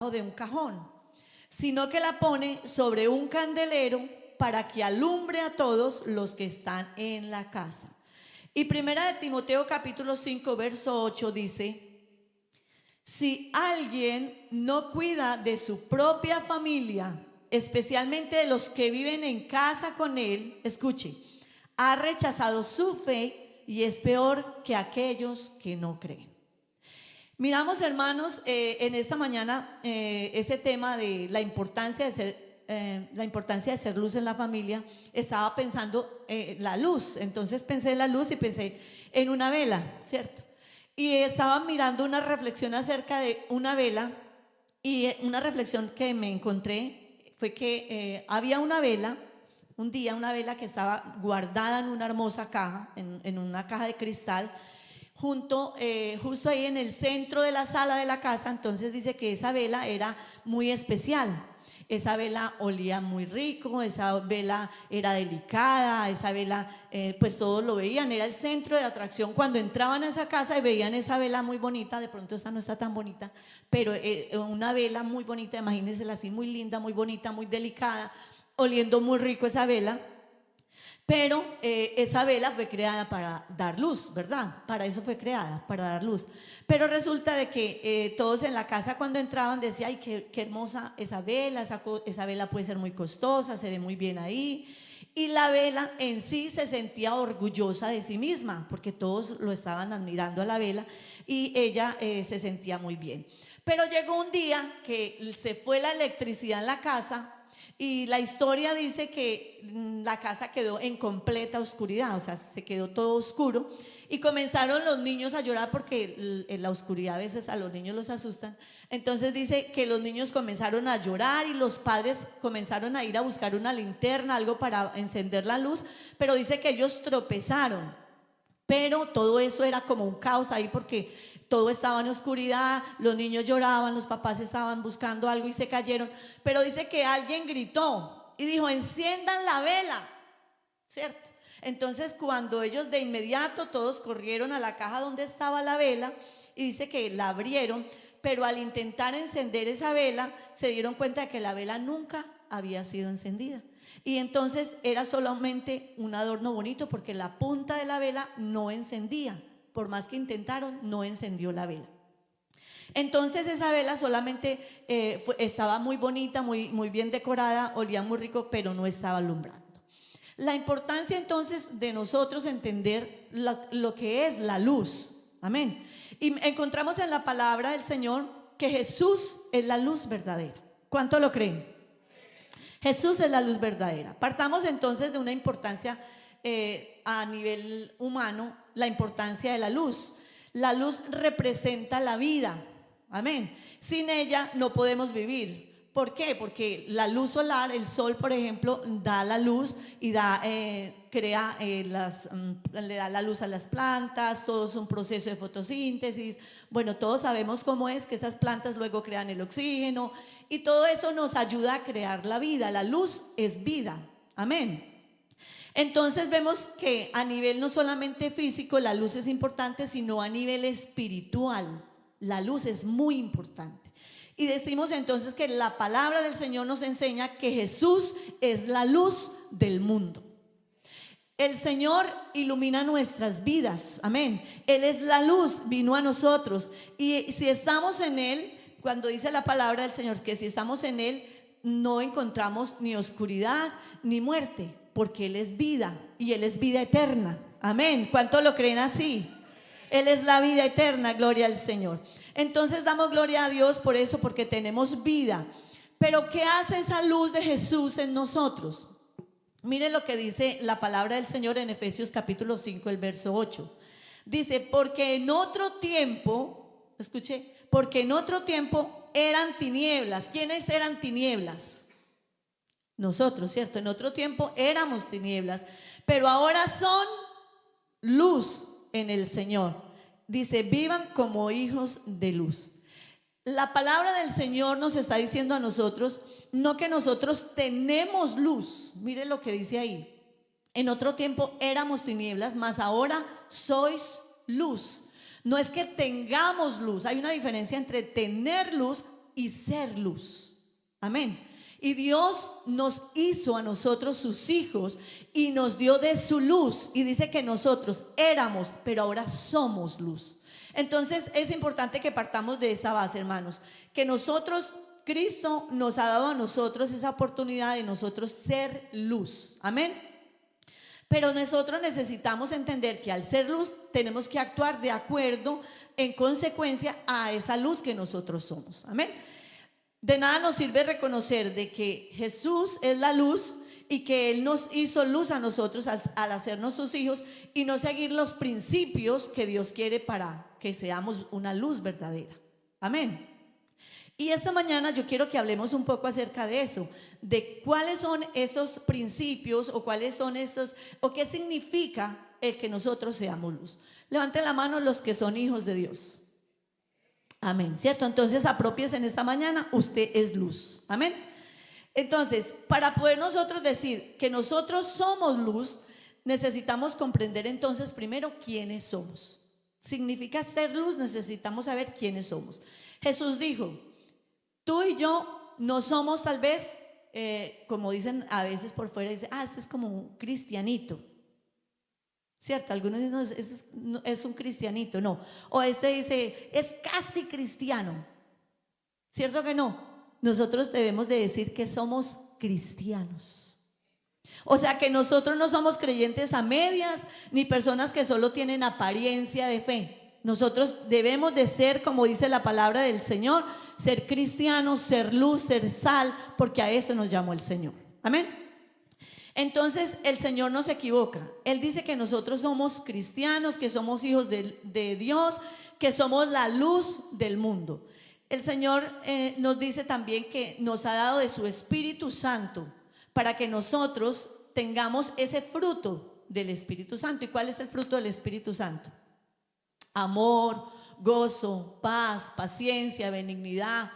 de un cajón, sino que la pone sobre un candelero para que alumbre a todos los que están en la casa. Y primera de Timoteo capítulo 5 verso 8 dice: si alguien no cuida de su propia familia, especialmente de los que viven en casa con él, escuche, ha rechazado su fe y es peor que aquellos que no creen. Miramos, hermanos, en esta mañana ese tema de la importancia de ser luz en la familia. Estaba pensando la luz, entonces pensé en la luz y pensé en una vela, ¿cierto? Y estaba mirando una reflexión acerca de una vela, y una reflexión que me encontré fue que había una vela, un día una vela que estaba guardada en una hermosa caja, en una caja de cristal, justo ahí en el centro de la sala de la casa. Entonces dice que esa vela era muy especial. Esa vela olía muy rico, esa vela era delicada, esa vela, pues todos lo veían, era el centro de atracción. Cuando entraban a esa casa y veían esa vela muy bonita, de pronto esta no está tan bonita, pero una vela muy bonita, imagínensela así, muy linda, muy bonita, muy delicada, oliendo muy rico esa vela. Pero esa vela fue creada para dar luz, ¿verdad? Para eso fue creada, para dar luz. Pero resulta de que todos en la casa cuando entraban decían: ay, qué hermosa esa vela puede ser muy costosa, se ve muy bien ahí. Y la vela en sí se sentía orgullosa de sí misma, porque todos lo estaban admirando a la vela, y ella se sentía muy bien. Pero llegó un día que se fue la electricidad en la casa, y la historia dice que la casa quedó en completa oscuridad, o sea, se quedó todo oscuro, y comenzaron los niños a llorar porque en la oscuridad a veces a los niños los asustan. Entonces dice que los niños comenzaron a llorar y los padres comenzaron a ir a buscar una linterna, algo para encender la luz, pero dice que ellos tropezaron. Pero todo eso era como un caos ahí porque todo estaba en oscuridad, los niños lloraban, los papás estaban buscando algo y se cayeron. Pero dice que alguien gritó y dijo: enciendan la vela, ¿cierto? Entonces cuando ellos de inmediato todos corrieron a la caja donde estaba la vela, y dice que la abrieron, pero al intentar encender esa vela se dieron cuenta de que la vela nunca había sido encendida. Y entonces era solamente un adorno bonito porque la punta de la vela no encendía. Por más que intentaron, no encendió la vela. Entonces esa vela solamente estaba muy bonita, muy bien decorada, olía muy rico, pero no estaba alumbrando. La importancia entonces de nosotros entender lo que es la luz. Amén. Y encontramos en la palabra del Señor que Jesús es la luz verdadera. ¿Cuánto lo creen? Jesús es la luz verdadera. Partamos entonces de una importancia a nivel humano, la importancia de la luz. La luz representa la vida. Amén. Sin ella no podemos vivir. ¿Por qué? Porque la luz solar, el sol, por ejemplo, da la luz y le da la luz a las plantas. Todo es un proceso de fotosíntesis. Bueno, todos sabemos cómo es que esas plantas luego crean el oxígeno y todo eso nos ayuda a crear la vida. La luz es vida. Amén. Entonces vemos que a nivel no solamente físico la luz es importante, sino a nivel espiritual. La luz es muy importante. Y decimos entonces que la palabra del Señor nos enseña que Jesús es la luz del mundo. El Señor ilumina nuestras vidas, amén. Él es la luz, vino a nosotros. Y si estamos en Él, cuando dice la palabra del Señor que si estamos en Él, no encontramos ni oscuridad ni muerte, porque Él es vida y Él es vida eterna, amén. ¿Cuánto lo creen así? Él es la vida eterna, gloria al Señor. Entonces damos gloria a Dios por eso, porque tenemos vida. Pero ¿qué hace esa luz de Jesús en nosotros? Miren lo que dice la palabra del Señor en Efesios capítulo 5, el verso 8. Dice: porque en otro tiempo, escuche, porque en otro tiempo eran tinieblas. ¿Quiénes eran tinieblas? Nosotros, ¿cierto? En otro tiempo éramos tinieblas, pero ahora son luz en el Señor. Dice: vivan como hijos de luz. La palabra del Señor nos está diciendo a nosotros, no que nosotros tenemos luz. Mire lo que dice ahí: en otro tiempo éramos tinieblas, mas ahora sois luz. No es que tengamos luz, hay una diferencia entre tener luz y ser luz. Amén. Y Dios nos hizo a nosotros sus hijos y nos dio de su luz. Y dice que nosotros éramos, pero ahora somos luz. Entonces es importante que partamos de esta base, hermanos, que nosotros, Cristo nos ha dado a nosotros esa oportunidad de nosotros ser luz. Amén. Pero nosotros necesitamos entender que al ser luz tenemos que actuar de acuerdo, en consecuencia a esa luz que nosotros somos. Amén. De nada nos sirve reconocer de que Jesús es la luz y que Él nos hizo luz a nosotros al hacernos sus hijos y no seguir los principios que Dios quiere para que seamos una luz verdadera. Amén. Y esta mañana yo quiero que hablemos un poco acerca de eso, de cuáles son esos principios o cuáles son esos, o qué significa el que nosotros seamos luz. Levanten la mano los que son hijos de Dios. Amén, ¿cierto? Entonces apropiese en esta mañana, usted es luz. Amén. Entonces, para poder nosotros decir que nosotros somos luz, necesitamos comprender entonces primero quiénes somos. Significa ser luz, necesitamos saber quiénes somos. Jesús dijo: tú y yo no somos tal vez, como dicen a veces por fuera, dice, este es como un cristianito, ¿cierto? Algunos dicen, no, es un cristianito, no. O este dice, es casi cristiano, ¿cierto que no? Nosotros debemos de decir que somos cristianos. O sea que nosotros no somos creyentes a medias, ni personas que solo tienen apariencia de fe. Nosotros debemos de ser, como dice la palabra del Señor, ser cristianos, ser luz, ser sal, porque a eso nos llamó el Señor. Amén. Entonces el Señor no se equivoca. Él dice que nosotros somos cristianos, que somos hijos de Dios, que somos la luz del mundo. El Señor nos dice también que nos ha dado de su Espíritu Santo para que nosotros tengamos ese fruto del Espíritu Santo. ¿Y cuál es el fruto del Espíritu Santo? Amor, gozo, paz, paciencia, benignidad,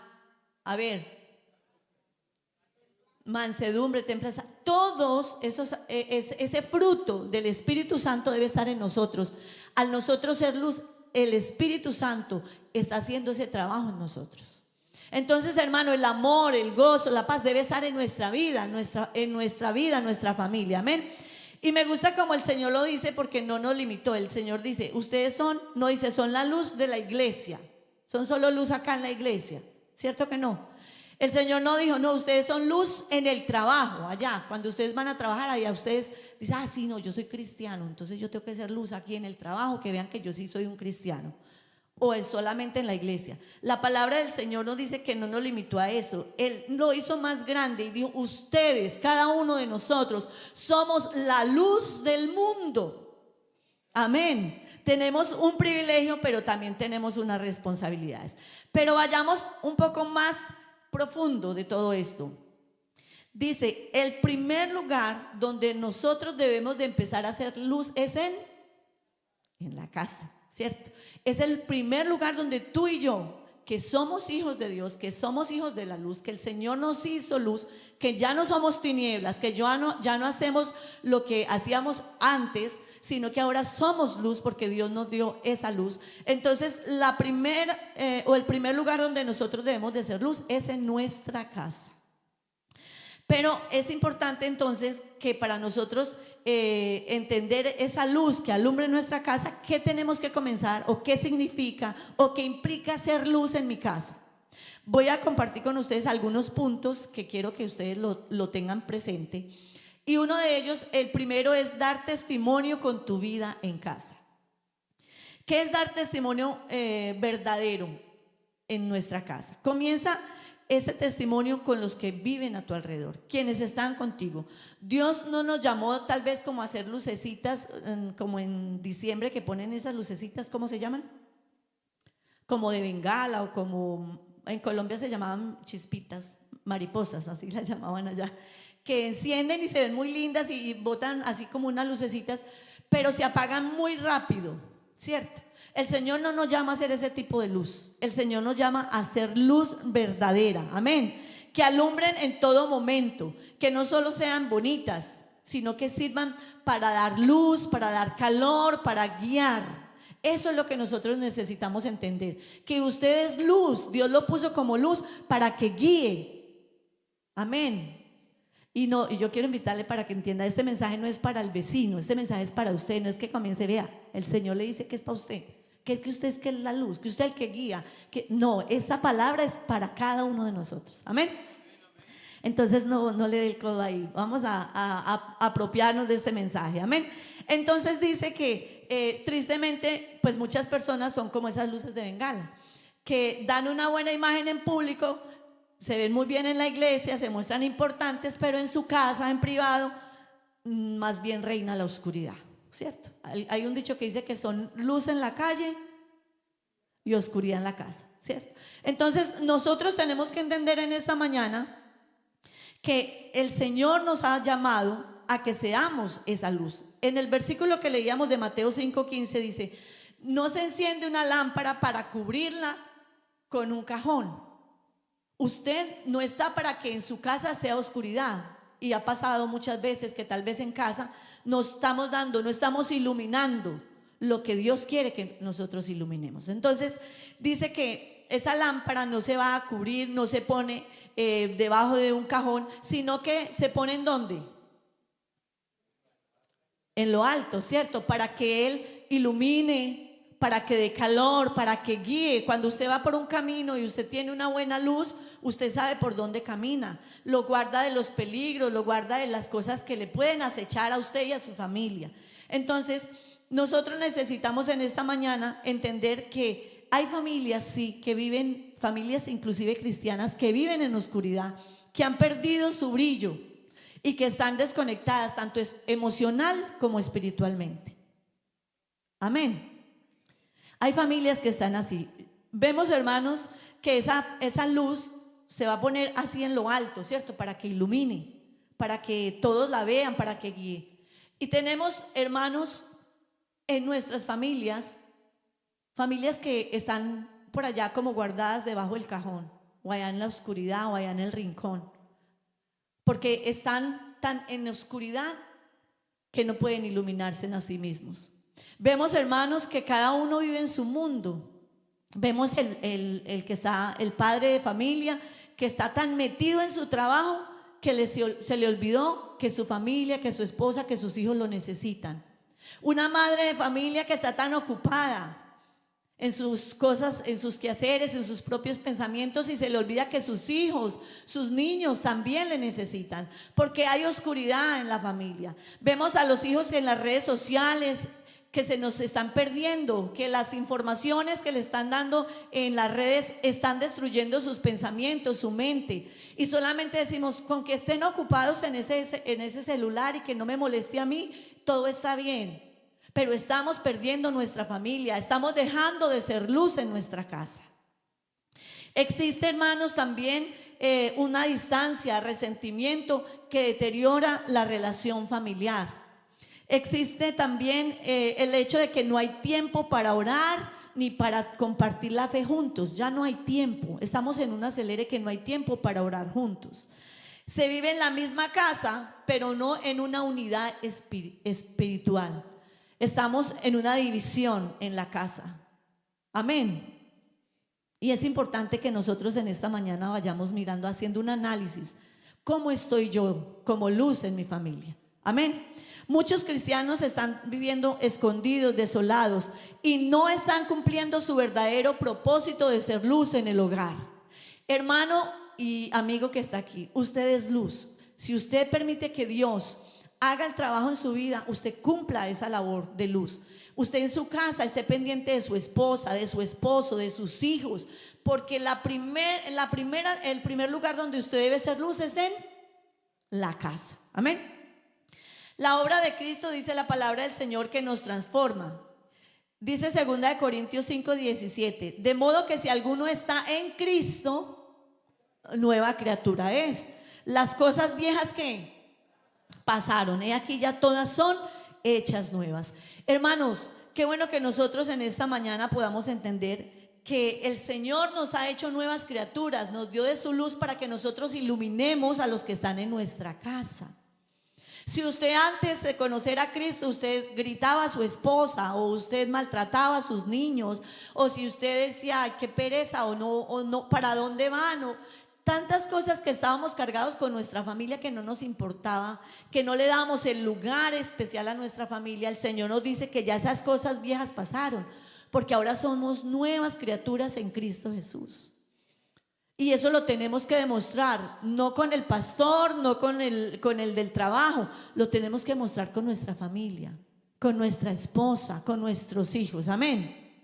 mansedumbre, templanza. Todos esos, ese fruto del Espíritu Santo debe estar en nosotros. Al nosotros ser luz, el Espíritu Santo está haciendo ese trabajo en nosotros. Entonces, hermano, el amor, el gozo, la paz debe estar en nuestra vida, en nuestra familia. Amén. Y me gusta como el Señor lo dice, porque no nos limitó. El Señor dice, ustedes no dice, son la luz de la iglesia. Son solo luz acá en la iglesia. ¿Cierto que no? El Señor no dijo, no, ustedes son luz en el trabajo, allá. Cuando ustedes van a trabajar, allá ustedes dicen, sí, no, yo soy cristiano, entonces yo tengo que ser luz aquí en el trabajo, que vean que yo sí soy un cristiano. O es solamente en la iglesia. La palabra del Señor nos dice que no nos limitó a eso. Él lo hizo más grande y dijo, ustedes, cada uno de nosotros, somos la luz del mundo. Amén. Tenemos un privilegio, pero también tenemos unas responsabilidades. Pero vayamos un poco más profundo de todo esto. Dice, el primer lugar donde nosotros debemos de empezar a hacer luz es en la casa, ¿cierto? Es el primer lugar donde tú y yo, que somos hijos de Dios, que somos hijos de la luz, que el Señor nos hizo luz, que ya no somos tinieblas, que ya no hacemos lo que hacíamos antes, sino que ahora somos luz porque Dios nos dio esa luz. Entonces el primer lugar donde nosotros debemos de ser luz es en nuestra casa. Pero es importante entonces que para nosotros entender esa luz que alumbra en nuestra casa, ¿qué tenemos que comenzar? ¿O qué significa? ¿O qué implica ser luz en mi casa? Voy a compartir con ustedes algunos puntos que quiero que ustedes lo tengan presente. Y uno de ellos, el primero, es dar testimonio con tu vida en casa. ¿Qué es dar testimonio verdadero en nuestra casa? Comienza ese testimonio con los que viven a tu alrededor, quienes están contigo. Dios no nos llamó tal vez como a hacer lucecitas, como en diciembre que ponen esas lucecitas, ¿cómo se llaman? Como de bengala, o como en Colombia se llamaban chispitas, mariposas, así las llamaban allá, que encienden y se ven muy lindas y botan así como unas lucecitas, pero se apagan muy rápido, ¿cierto? El Señor no nos llama a hacer ese tipo de luz. El Señor nos llama a hacer luz verdadera, amén, que alumbren en todo momento, que no solo sean bonitas, sino que sirvan para dar luz, para dar calor, para guiar. Eso es lo que nosotros necesitamos entender, que usted es luz, Dios lo puso como luz para que guíe. Amén. Y yo quiero invitarle para que entienda, este mensaje no es para el vecino, este mensaje es para usted. No es que comience, vea, el Señor le dice que es para usted, que usted es que es la luz, que usted es el que guía, que no, esta palabra es para cada uno de nosotros. Amén. Entonces no le dé el codo ahí, vamos a apropiarnos de este mensaje. Amén. Entonces dice que tristemente pues muchas personas son como esas luces de bengala, que dan una buena imagen en público, se ven muy bien en la iglesia, se muestran importantes, pero en su casa, en privado, más bien reina la oscuridad, ¿cierto? Hay un dicho que dice que son luz en la calle y oscuridad en la casa, ¿cierto? Entonces nosotros tenemos que entender en esta mañana que el Señor nos ha llamado a que seamos esa luz. En el versículo que leíamos de Mateo 5:15 dice: no se enciende una lámpara para cubrirla con un cajón. Usted no está para que en su casa sea oscuridad. Y ha pasado muchas veces que tal vez en casa no estamos iluminando lo que Dios quiere que nosotros iluminemos. Entonces dice que esa lámpara no se va a cubrir, no se pone debajo de un cajón, sino que se pone ¿en dónde? En lo alto, ¿cierto? Para que Él ilumine, para que dé calor, para que guíe. Cuando usted va por un camino y usted tiene una buena luz, usted sabe por dónde camina, lo guarda de los peligros, lo guarda de las cosas que le pueden acechar a usted y a su familia. Entonces nosotros necesitamos en esta mañana entender que hay familias, sí, que viven, familias inclusive cristianas, que viven en oscuridad, que han perdido su brillo y que están desconectadas tanto emocional como espiritualmente. Amén. Hay familias que están así. Vemos, hermanos, que esa luz se va a poner así en lo alto, ¿cierto? Para que ilumine, para que todos la vean, para que guíe. Y tenemos, hermanos, en nuestras familias que están por allá como guardadas debajo del cajón, o allá en la oscuridad, o allá en el rincón, porque están tan en oscuridad que no pueden iluminarse en a sí mismos. Vemos, hermanos, que cada uno vive en su mundo. Vemos el que está, el padre de familia, que está tan metido en su trabajo que se le olvidó que su familia, que su esposa, que sus hijos lo necesitan. Una madre de familia que está tan ocupada en sus cosas, en sus quehaceres, en sus propios pensamientos, y se le olvida que sus hijos, sus niños también le necesitan, porque hay oscuridad en la familia. Vemos a los hijos en las redes sociales que se nos están perdiendo, que las informaciones que le están dando en las redes están destruyendo sus pensamientos, su mente, y solamente decimos, con que estén ocupados en ese celular y que no me moleste a mí, todo está bien. Pero estamos perdiendo nuestra familia, estamos dejando de ser luz en nuestra casa. Existe, hermanos, también una distancia, resentimiento que deteriora la relación familiar. Existe también el hecho de que no hay tiempo para orar ni para compartir la fe juntos. Ya no hay tiempo, estamos en un acelere que no hay tiempo para orar juntos. Se vive en la misma casa, pero no en una unidad espiritual. Estamos en una división en la casa. Amén. Y es importante que nosotros en esta mañana vayamos mirando, haciendo un análisis. ¿Cómo estoy yo como luz en mi familia? Amén. Muchos cristianos están viviendo escondidos, desolados, y no están cumpliendo su verdadero propósito de ser luz en el hogar. Hermano y amigo que está aquí, usted es luz. Si usted permite que Dios haga el trabajo en su vida, usted cumpla esa labor de luz. Usted en su casa esté pendiente de su esposa, de su esposo, de sus hijos, porque el primer lugar donde usted debe ser luz es en la casa. Amén. La obra de Cristo, dice la palabra del Señor, que nos transforma. Dice 2 Corintios 5:17, de modo que si alguno está en Cristo, nueva criatura es. Las cosas viejas que pasaron, y aquí ya todas son hechas nuevas. Hermanos, qué bueno que nosotros en esta mañana podamos entender que el Señor nos ha hecho nuevas criaturas, nos dio de su luz para que nosotros iluminemos a los que están en nuestra casa. Si usted antes de conocer a Cristo, usted gritaba a su esposa, o usted maltrataba a sus niños, o si usted decía, ay, qué pereza, o no, ¿para dónde van? O tantas cosas que estábamos cargados con nuestra familia que no nos importaba, que no le dábamos el lugar especial a nuestra familia. El Señor nos dice que ya esas cosas viejas pasaron, porque ahora somos nuevas criaturas en Cristo Jesús. Y eso lo tenemos que demostrar, no con el pastor, no con el del trabajo, lo tenemos que mostrar con nuestra familia, con nuestra esposa, con nuestros hijos, amén.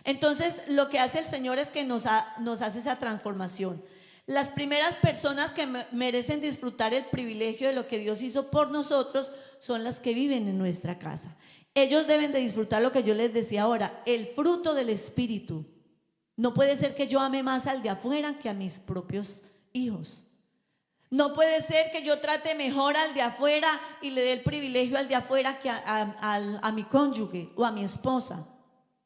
Entonces lo que hace el Señor es que nos hace esa transformación. Las primeras personas que merecen disfrutar el privilegio de lo que Dios hizo por nosotros son las que viven en nuestra casa. Ellos deben de disfrutar lo que yo les decía ahora, el fruto del Espíritu. No puede ser que yo ame más al de afuera que a mis propios hijos. No puede ser que yo trate mejor al de afuera y le dé el privilegio al de afuera que a mi cónyuge o a mi esposa.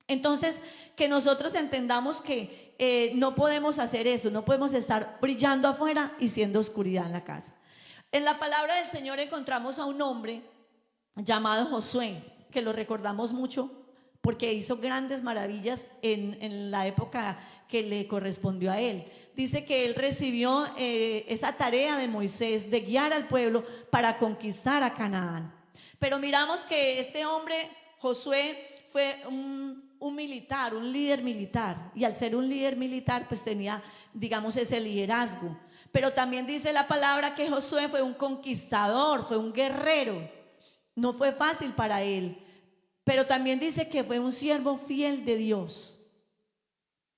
Entonces, que nosotros entendamos que no podemos hacer eso, no podemos estar brillando afuera y siendo oscuridad en la casa. En la palabra del Señor encontramos a un hombre llamado Josué, que lo recordamos mucho porque hizo grandes maravillas en la época que le correspondió a él. Dice que él recibió esa tarea de Moisés de guiar al pueblo para conquistar a Canaán. Pero miramos que este hombre, Josué, fue un militar, un líder militar, y al ser un líder militar pues tenía, digamos, ese liderazgo. Pero también dice la palabra que Josué fue un conquistador, fue un guerrero. No fue fácil para él. Pero también dice que fue un siervo fiel de Dios.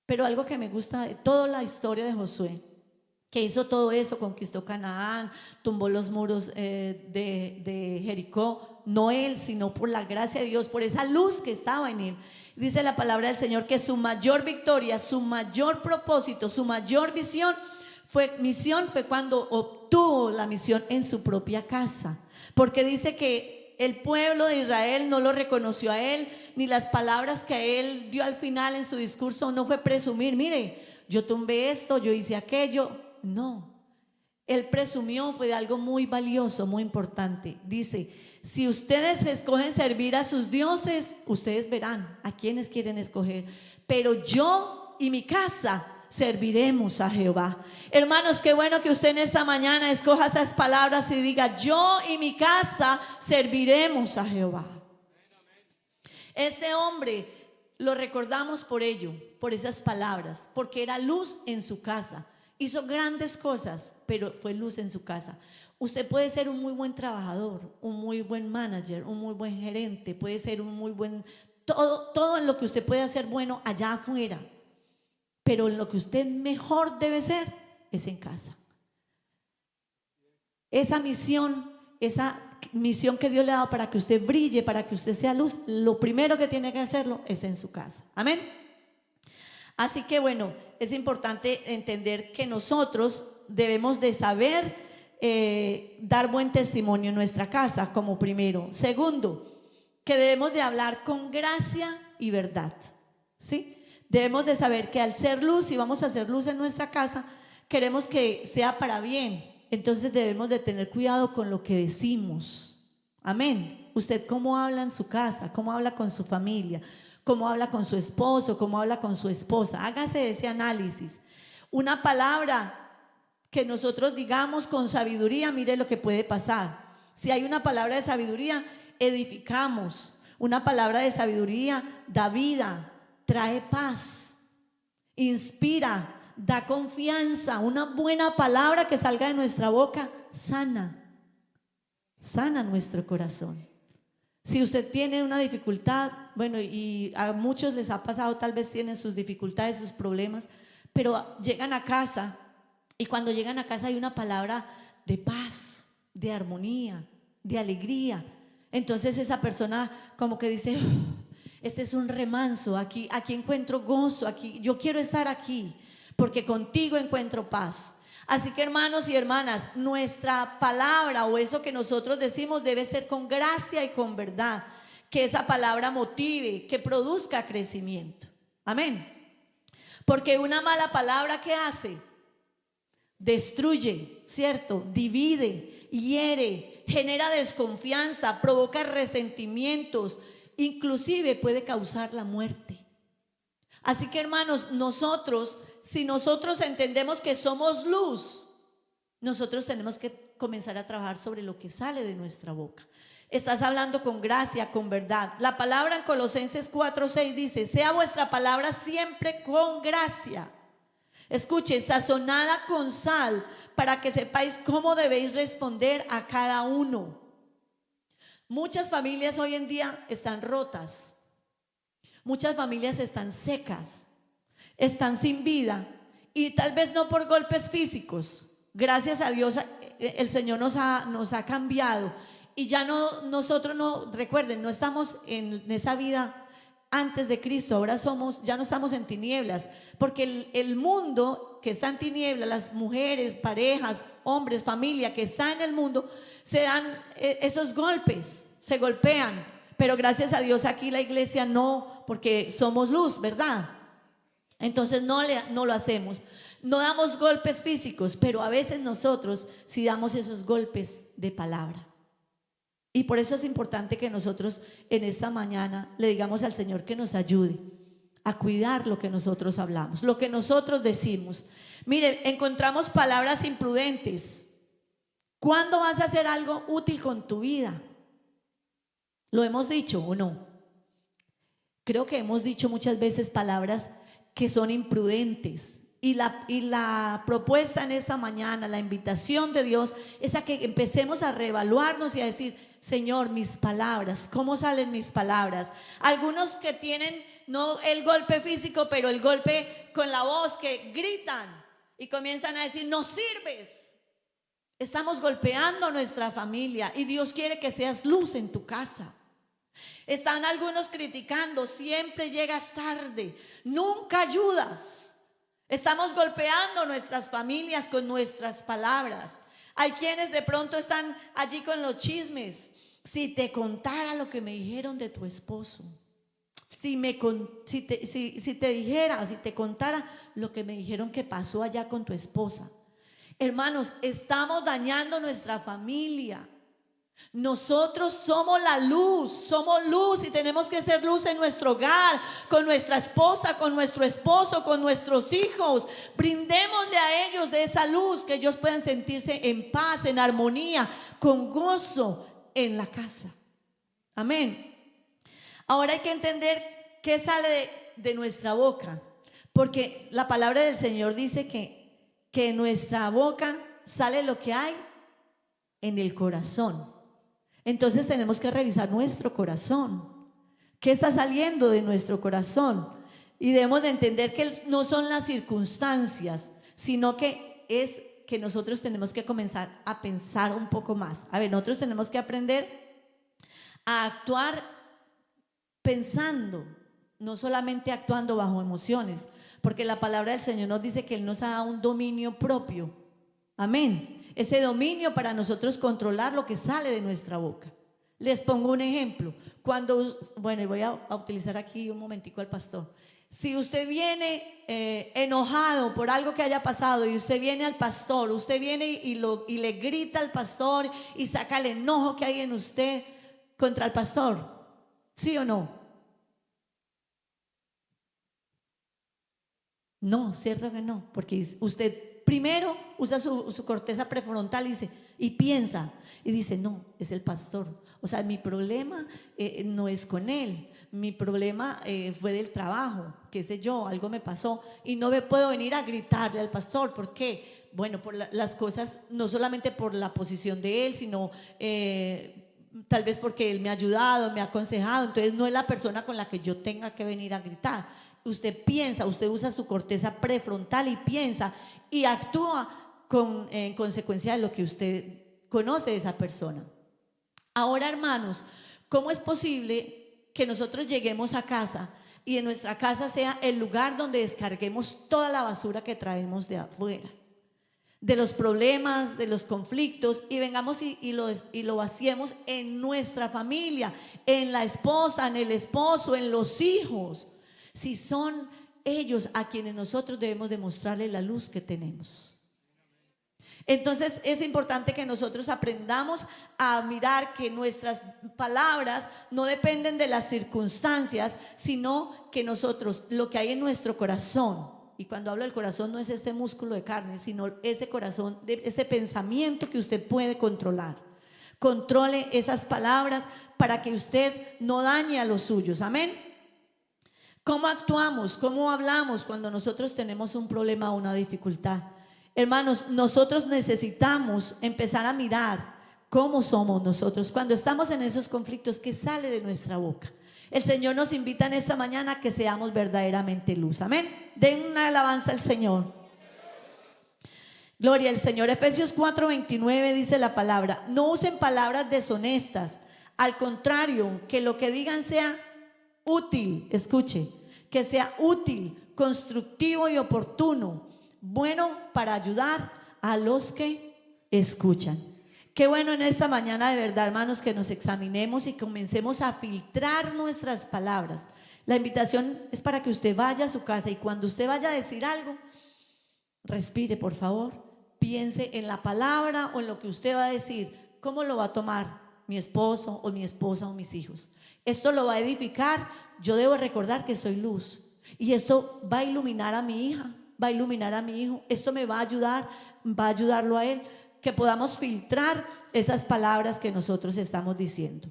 Pero algo que me gusta de toda la historia de Josué, que hizo todo eso, conquistó Canaán, tumbó los muros de Jericó, no él, sino por la gracia de Dios, por esa luz que estaba en él. Dice la palabra del Señor que su mayor victoria, su mayor propósito, su mayor misión fue cuando obtuvo la misión en su propia casa, porque dice que el pueblo de Israel no lo reconoció a él, ni las palabras que él dio al final en su discurso no fue presumir, mire, yo tumbé esto, yo hice aquello. No, él presumió, fue de algo muy valioso, muy importante. Dice, si ustedes escogen servir a sus dioses, ustedes verán a quienes quieren escoger, pero yo y mi casa serviremos a Jehová. Hermanos, qué bueno que usted en esta mañana escoja esas palabras y diga, yo y mi casa serviremos a Jehová. Este hombre lo recordamos por ello, por esas palabras, porque era luz en su casa. Hizo grandes cosas, pero fue luz en su casa. Usted puede ser un muy buen trabajador, un muy buen manager, un muy buen gerente, puede ser un muy buen, todo en lo que usted puede hacer bueno allá afuera. Pero en lo que usted mejor debe ser es en casa. Esa misión que Dios le ha dado para que usted brille, para que usted sea luz, lo primero que tiene que hacerlo es en su casa. Amén. Así que bueno, es importante entender que nosotros debemos de saber dar buen testimonio en nuestra casa como primero. Segundo, que debemos de hablar con gracia y verdad. ¿Sí? Debemos de saber que al ser luz, y vamos a hacer luz en nuestra casa, queremos que sea para bien. Entonces debemos de tener cuidado con lo que decimos. Amén. Usted cómo habla en su casa, cómo habla con su familia, cómo habla con su esposo, cómo habla con su esposa. Hágase ese análisis. Una palabra que nosotros digamos con sabiduría, mire lo que puede pasar. Si hay una palabra de sabiduría, edificamos. Una palabra de sabiduría da vida, trae paz, inspira, da confianza. Una buena palabra que salga de nuestra boca sana nuestro corazón. Si usted tiene una dificultad, bueno, y a muchos les ha pasado, tal vez tienen sus dificultades, sus problemas, pero llegan a casa, y cuando llegan a casa hay una palabra de paz, de armonía, de alegría. Entonces esa persona como que dice, este es un remanso, aquí encuentro gozo, aquí yo quiero estar aquí, porque contigo encuentro paz. Así que hermanos y hermanas, nuestra palabra o eso que nosotros decimos debe ser con gracia y con verdad, que esa palabra motive, que produzca crecimiento. Amén. Porque una mala palabra, ¿qué hace? Destruye, ¿cierto? Divide, hiere, genera desconfianza, provoca resentimientos, inclusive puede causar la muerte. Así que, hermanos, si nosotros entendemos que somos luz, nosotros tenemos que comenzar a trabajar sobre lo que sale de nuestra boca. Estás hablando con gracia, con verdad. La palabra en Colosenses 4:6 dice: sea vuestra palabra siempre con gracia. Escuche, sazonada con sal, para que sepáis cómo debéis responder a cada uno. Muchas familias hoy en día están rotas. Muchas familias están secas, están sin vida, y tal vez no por golpes físicos. Gracias a Dios el Señor nos ha cambiado, y ya recuerden, no estamos en esa vida antes de Cristo. Ahora ya no estamos en tinieblas, porque el mundo que está en tinieblas, las mujeres, parejas, hombres, familia que está en el mundo, se dan esos golpes, se golpean. Pero gracias a Dios aquí la iglesia no, porque somos luz, ¿verdad? Entonces no lo hacemos. No damos golpes físicos, pero a veces nosotros sí damos esos golpes de palabra. Y por eso es importante que nosotros en esta mañana le digamos al Señor que nos ayude a cuidar lo que nosotros hablamos, lo que nosotros decimos. Mire, encontramos palabras imprudentes. ¿Cuándo vas a hacer algo útil con tu vida? ¿Lo hemos dicho o no? Creo que hemos dicho muchas veces palabras que son imprudentes. Y la propuesta en esta mañana, la invitación de Dios, es a que empecemos a reevaluarnos y a decir: Señor, mis palabras, ¿cómo salen mis palabras? Algunos que tienen no el golpe físico, pero el golpe con la voz, que gritan y comienzan a decir: no sirves. Estamos golpeando a nuestra familia, y Dios quiere que seas luz en tu casa. Están algunos criticando: siempre llegas tarde, nunca ayudas. Estamos golpeando nuestras familias con nuestras palabras. Hay quienes de pronto están allí con los chismes. Si te contara lo que me dijeron de tu esposo, si te contara lo que me dijeron que pasó allá con tu esposa. Hermanos, estamos dañando nuestra familia. Nosotros somos la luz, somos luz, y tenemos que ser luz en nuestro hogar, con nuestra esposa, con nuestro esposo, con nuestros hijos. Brindémosle a ellos de esa luz, que ellos puedan sentirse en paz, en armonía, con gozo en la casa. Amén. Ahora hay que entender qué sale de nuestra boca, porque la palabra del Señor dice que en nuestra boca sale lo que hay en el corazón. Entonces tenemos que revisar nuestro corazón. ¿Qué está saliendo de nuestro corazón? Y debemos de entender que no son las circunstancias, sino que es que nosotros tenemos que comenzar a pensar un poco más. A ver, nosotros tenemos que aprender a actuar pensando, no solamente actuando bajo emociones, porque la palabra del Señor nos dice que Él nos ha dado un dominio propio. Amén. Ese dominio para nosotros controlar lo que sale de nuestra boca. Les pongo un ejemplo. Y voy a utilizar aquí un momentico al pastor. Si usted viene enojado por algo que haya pasado, y usted viene al pastor, usted viene y le grita al pastor y saca el enojo que hay en usted contra el pastor, ¿sí o no? No, cierto que no, porque usted primero usa su corteza prefrontal y piensa y dice: no, es el pastor. O sea, mi problema no es con él, mi problema fue del trabajo, qué sé yo, algo me pasó, y no me puedo venir a gritarle al pastor. ¿Por qué? Bueno, por las cosas, no solamente por la posición de él, sino tal vez porque él me ha ayudado, me ha aconsejado. Entonces no es la persona con la que yo tenga que venir a gritar. Usted piensa, usted usa su corteza prefrontal y piensa y actúa en consecuencia de lo que usted conoce de esa persona. Ahora, hermanos, ¿cómo es posible que nosotros lleguemos a casa y en nuestra casa sea el lugar donde descarguemos toda la basura que traemos de afuera, de los problemas, de los conflictos, y vengamos y lo vaciemos en nuestra familia, en la esposa, en el esposo, en los hijos? Si son ellos a quienes nosotros debemos demostrarles la luz que tenemos. Entonces es importante que nosotros aprendamos a mirar que nuestras palabras no dependen de las circunstancias, sino que nosotros, lo que hay en nuestro corazón, y cuando hablo del corazón no es este músculo de carne, sino ese corazón, ese pensamiento que usted puede controlar. Controle esas palabras para que usted no dañe a los suyos. Amén. ¿Cómo actuamos? ¿Cómo hablamos cuando nosotros tenemos un problema o una dificultad? Hermanos, nosotros necesitamos empezar a mirar cómo somos nosotros cuando estamos en esos conflictos, que sale de nuestra boca. El Señor nos invita en esta mañana a que seamos verdaderamente luz. Amén. Den una alabanza al Señor. Gloria al Señor. Efesios 4:29 dice la palabra: no usen palabras deshonestas, al contrario, que lo que digan sea útil, escuche, que sea útil, constructivo y oportuno, bueno para ayudar a los que escuchan. Qué bueno en esta mañana, de verdad, hermanos, que nos examinemos y comencemos a filtrar nuestras palabras. La invitación es para que usted vaya a su casa y cuando usted vaya a decir algo, respire, por favor, piense en la palabra o en lo que usted va a decir. ¿Cómo lo va a tomar mi esposo o mi esposa o mis hijos? Esto lo va a edificar. Yo debo recordar que soy luz y esto va a iluminar a mi hija, va a iluminar a mi hijo. Esto me va a ayudar, va a ayudarlo a él. Que podamos filtrar esas palabras que nosotros estamos diciendo.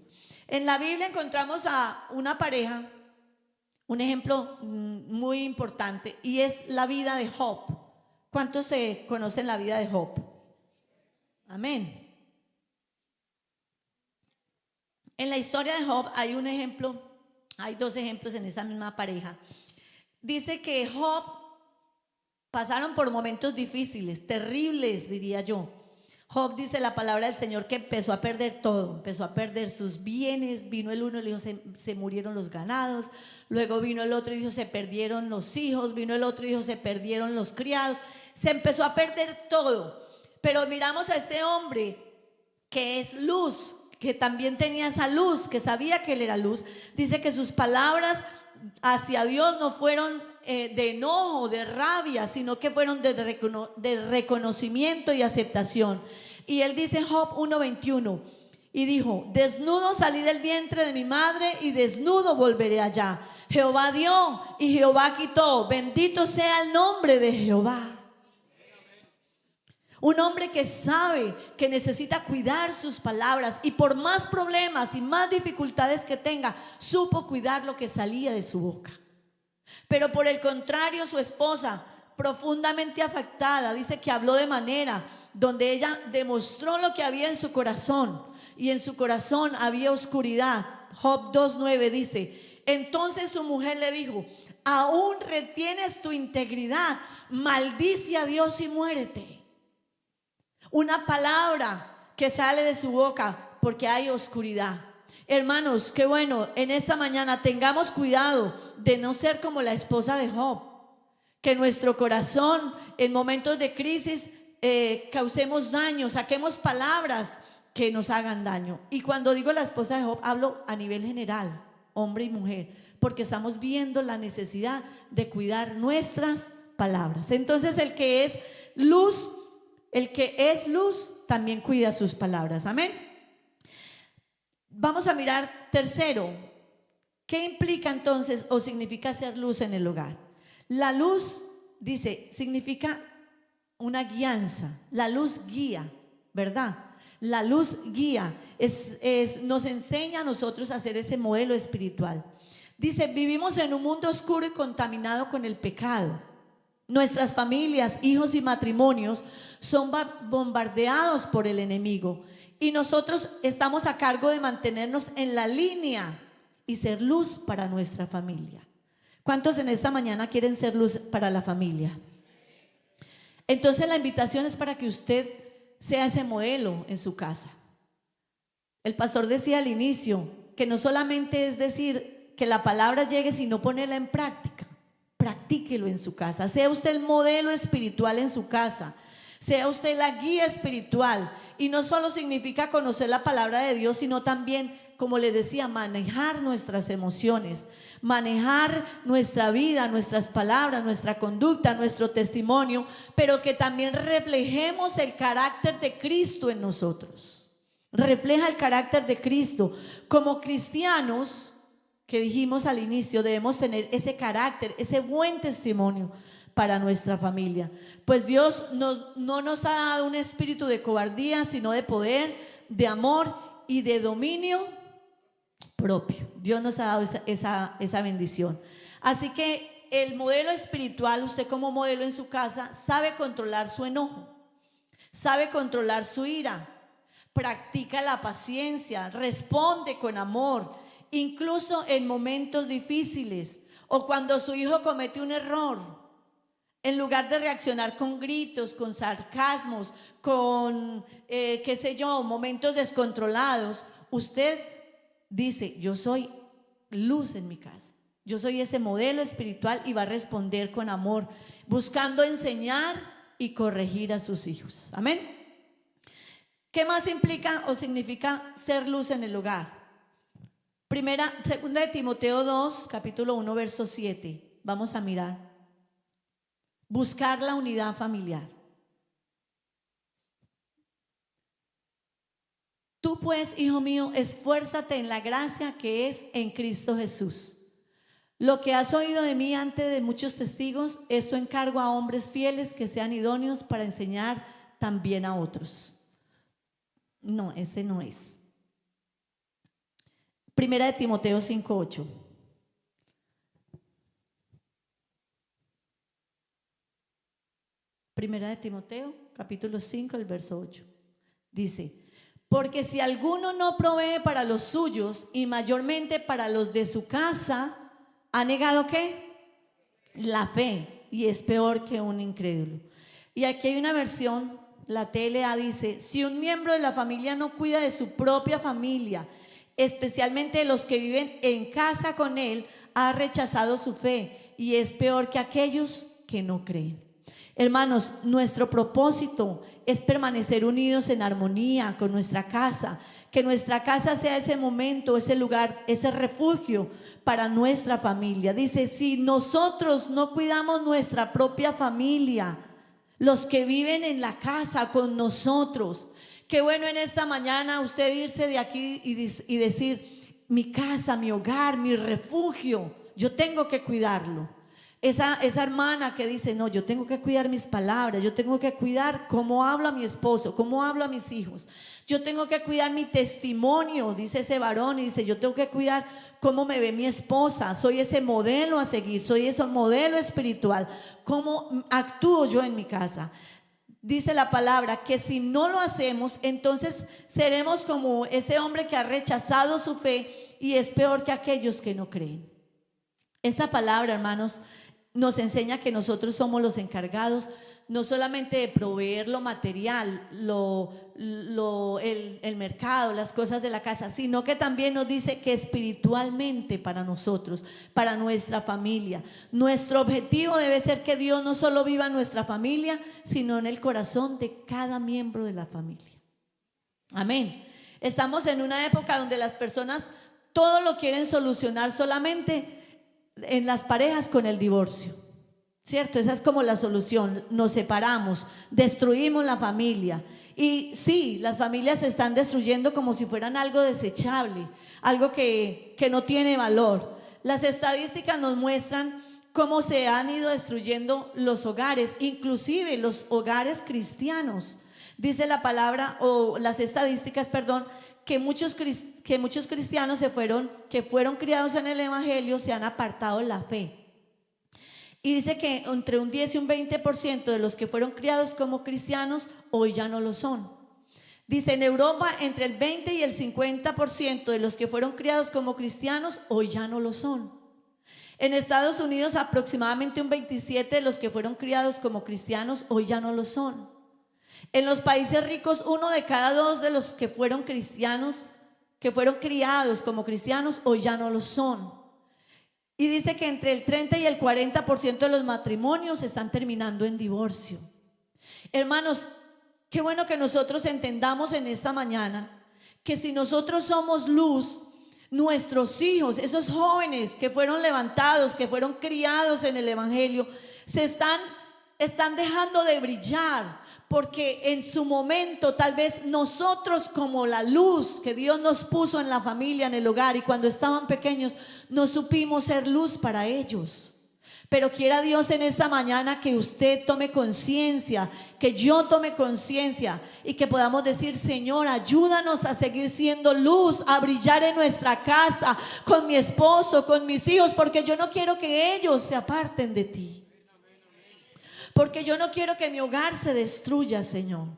En la Biblia encontramos a una pareja, un ejemplo muy importante, y es la vida de Job. ¿Cuántos se conocen la vida de Job? Amén. En la historia de Job hay un ejemplo, hay dos ejemplos en esa misma pareja. Dice que Job pasaron por momentos difíciles, terribles, diría yo. Job, dice la palabra del Señor, que empezó a perder todo, empezó a perder sus bienes. Vino el uno y le dijo, se murieron los ganados. Luego vino el otro y dijo, se perdieron los hijos. Vino el otro y dijo, se perdieron los criados. Se empezó a perder todo. Pero miramos a este hombre que es luz, que también tenía esa luz, que sabía que él era luz. Dice que sus palabras hacia Dios no fueron de enojo, de rabia, sino que fueron de reconocimiento y aceptación. Y él dice, Job 1:21, y dijo, desnudo salí del vientre de mi madre y desnudo volveré allá. Jehová dio y Jehová quitó, bendito sea el nombre de Jehová. Un hombre que sabe que necesita cuidar sus palabras y por más problemas y más dificultades que tenga, supo cuidar lo que salía de su boca. Pero por el contrario, su esposa, profundamente afectada, dice que habló de manera donde ella demostró lo que había en su corazón, y en su corazón había oscuridad. Job 2:9 dice, entonces su mujer le dijo, aún retienes tu integridad, maldice a Dios y muérete. Una palabra que sale de su boca porque hay oscuridad. Hermanos, qué bueno, en esta mañana tengamos cuidado de no ser como la esposa de Job, que nuestro corazón en momentos de crisis causemos daño, saquemos palabras que nos hagan daño. Y cuando digo la esposa de Job, hablo a nivel general, hombre y mujer, porque estamos viendo la necesidad de cuidar nuestras palabras. Entonces el que es luz también cuida sus palabras. Amén. Vamos a mirar tercero, ¿qué implica entonces o significa ser luz en el hogar? La luz, dice, significa una guianza. La luz guía, ¿verdad? La luz guía, nos enseña a nosotros a hacer ese modelo espiritual. Dice, vivimos en un mundo oscuro y contaminado con el pecado. Nuestras familias, hijos y matrimonios son bombardeados por el enemigo. Y nosotros estamos a cargo de mantenernos en la línea y ser luz para nuestra familia. ¿Cuántos en esta mañana quieren ser luz para la familia? Entonces la invitación es para que usted sea ese modelo en su casa. El pastor decía al inicio que no solamente es decir que la palabra llegue, sino ponerla en práctica. Practíquelo en su casa. Sea usted el modelo espiritual en su casa. Sea usted la guía espiritual. Y no solo significa conocer la palabra de Dios, sino también como les decía, manejar nuestras emociones, manejar nuestra vida, nuestras palabras, nuestra conducta, nuestro testimonio, pero que también reflejemos el carácter de Cristo en nosotros. Refleja el carácter de Cristo. Como cristianos, que dijimos al inicio, debemos tener ese carácter, ese buen testimonio para nuestra familia. Pues Dios no nos ha dado un espíritu de cobardía, sino de poder, de amor y de dominio propio. Dios nos ha dado esa bendición. Así que el modelo espiritual, usted como modelo en su casa, sabe controlar su enojo, sabe controlar su ira, practica la paciencia, responde con amor, incluso en momentos difíciles o cuando su hijo comete un error. En lugar de reaccionar con gritos, con sarcasmos, con, momentos descontrolados, usted dice, yo soy luz en mi casa. Yo soy ese modelo espiritual y va a responder con amor, buscando enseñar y corregir a sus hijos. Amén. ¿Qué más implica o significa ser luz en el hogar? Segunda de Timoteo 2, capítulo 1, verso 7. Vamos a mirar. Buscar la unidad familiar. Tú pues, hijo mío, esfuérzate en la gracia que es en Cristo Jesús. Lo que has oído de mí ante de muchos testigos, esto encargo a hombres fieles que sean idóneos para enseñar también a otros. No, ese no es. Primera de Timoteo 5:8. Primera de Timoteo, capítulo 5, el verso 8. Dice, porque si alguno no provee para los suyos y mayormente para los de su casa, ¿ha negado qué? La fe, y es peor que un incrédulo. Y aquí hay una versión, la TLA dice, si un miembro de la familia no cuida de su propia familia, especialmente de los que viven en casa con él, ha rechazado su fe y es peor que aquellos que no creen. Hermanos, nuestro propósito es permanecer unidos en armonía con nuestra casa, que nuestra casa sea ese momento, ese lugar, ese refugio para nuestra familia. Dice, si nosotros no cuidamos nuestra propia familia, los que viven en la casa con nosotros, qué bueno en esta mañana usted irse de aquí y decir, mi casa, mi hogar, mi refugio, yo tengo que cuidarlo. Esa hermana que dice, no, yo tengo que cuidar mis palabras, yo tengo que cuidar cómo hablo a mi esposo, cómo hablo a mis hijos, yo tengo que cuidar mi testimonio, dice ese varón, y dice, yo tengo que cuidar cómo me ve mi esposa, soy ese modelo a seguir, soy ese modelo espiritual, cómo actúo yo en mi casa. Dice la palabra que si no lo hacemos, entonces seremos como ese hombre que ha rechazado su fe y es peor que aquellos que no creen. Esta palabra, hermanos, nos enseña que nosotros somos los encargados no solamente de proveer lo material, el mercado, las cosas de la casa, sino que también nos dice que espiritualmente para nosotros, para nuestra familia, nuestro objetivo debe ser que Dios no solo viva en nuestra familia, sino en el corazón de cada miembro de la familia. Amén. Estamos en una época donde las personas todo lo quieren solucionar solamente en las parejas con el divorcio, ¿cierto? Esa es como la solución. Nos separamos, destruimos la familia. Y sí, las familias se están destruyendo como si fueran algo desechable, algo que no tiene valor. Las estadísticas nos muestran cómo se han ido destruyendo los hogares, inclusive los hogares cristianos. Dice la palabra, o las estadísticas, perdón, que muchos cristianos que fueron criados en el evangelio se han apartado de la fe. Y dice que entre un 10 y un 20% de los que fueron criados como cristianos hoy ya no lo son. Dice en Europa entre el 20 y el 50% de los que fueron criados como cristianos hoy ya no lo son. En Estados Unidos aproximadamente un 27% de los que fueron criados como cristianos hoy ya no lo son. En los países ricos, 1 de cada 2 de los que fueron cristianos, que fueron criados como cristianos, hoy ya no lo son. Y dice que entre el 30 y el 40% de los matrimonios están terminando en divorcio. Hermanos, qué bueno que nosotros entendamos en esta mañana que si nosotros somos luz, Nuestros hijos, esos jóvenes que fueron levantados, que fueron criados en el Evangelio, están dejando de brillar, porque en su momento tal vez nosotros, como la luz que Dios nos puso en la familia, en el hogar, y cuando estaban pequeños no supimos ser luz para ellos. Pero quiera Dios en esta mañana que usted tome conciencia, que yo tome conciencia y que podamos decir: Señor, ayúdanos a seguir siendo luz, a brillar en nuestra casa, con mi esposo, con mis hijos, porque yo no quiero que ellos se aparten de ti. Porque yo no quiero que mi hogar se destruya, Señor.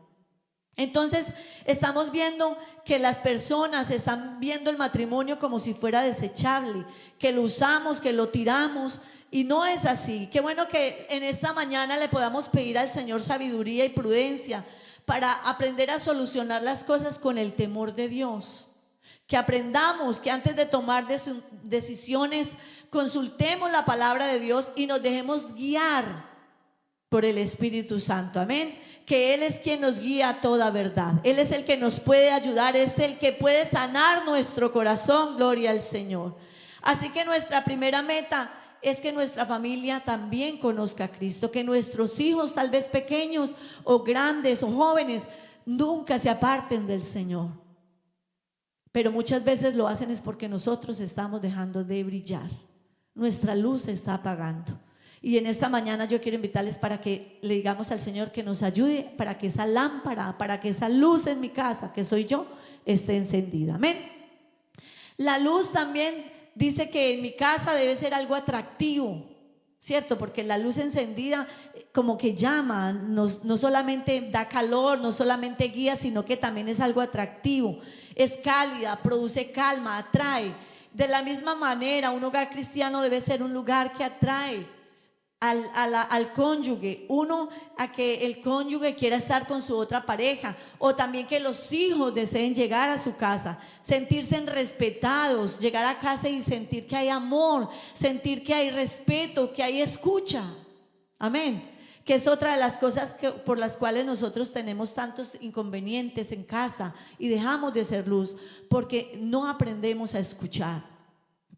Entonces estamos viendo que las personas están viendo el matrimonio como si fuera desechable, que lo usamos, que lo tiramos, y no es así. Qué bueno que en esta mañana le podamos pedir al Señor sabiduría y prudencia para aprender a solucionar las cosas con el temor de Dios. Que aprendamos que antes de tomar decisiones consultemos la palabra de Dios y nos dejemos guiar por el Espíritu Santo, amén. Que Él es quien nos guía a toda verdad. Él es el que nos puede ayudar, es el que puede sanar nuestro corazón, gloria al Señor. Así que nuestra primera meta es que nuestra familia también conozca a Cristo, que nuestros hijos, tal vez pequeños o grandes o jóvenes, nunca se aparten del Señor. Pero muchas veces lo hacen es porque nosotros estamos dejando de brillar, nuestra luz se está apagando. Y en esta mañana yo quiero invitarles para que le digamos al Señor que nos ayude para que esa lámpara, para que esa luz en mi casa, que soy yo, esté encendida. Amén. La luz también dice que en mi casa debe ser algo atractivo, ¿cierto? Porque la luz encendida como que llama, no solamente da calor, no solamente guía, sino que también es algo atractivo. Es cálida, produce calma, atrae. De la misma manera, un hogar cristiano debe ser un lugar que atrae al cónyuge, a que el cónyuge quiera estar con su otra pareja, o también que los hijos deseen llegar a su casa, sentirse respetados, llegar a casa y sentir que hay amor, sentir que hay respeto, que hay escucha. Amén. Que es otra de las cosas por las cuales nosotros tenemos tantos inconvenientes en casa y dejamos de ser luz, porque no aprendemos a escuchar.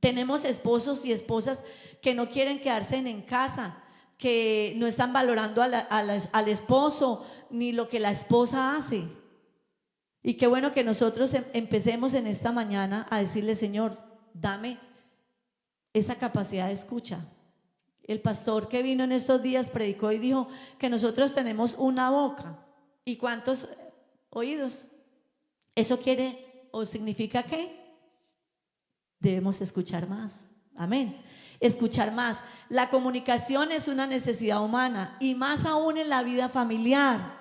Tenemos esposos y esposas que no quieren quedarse en casa, que no están valorando al esposo ni lo que la esposa hace. Y qué bueno que nosotros empecemos en esta mañana a decirle: Señor, dame esa capacidad de escucha. El pastor que vino en estos días predicó y dijo que nosotros tenemos una boca y ¿cuántos oídos? Eso quiere o significa que debemos escuchar más. Amén. Escuchar más. La comunicación es una necesidad humana y más aún en la vida familiar.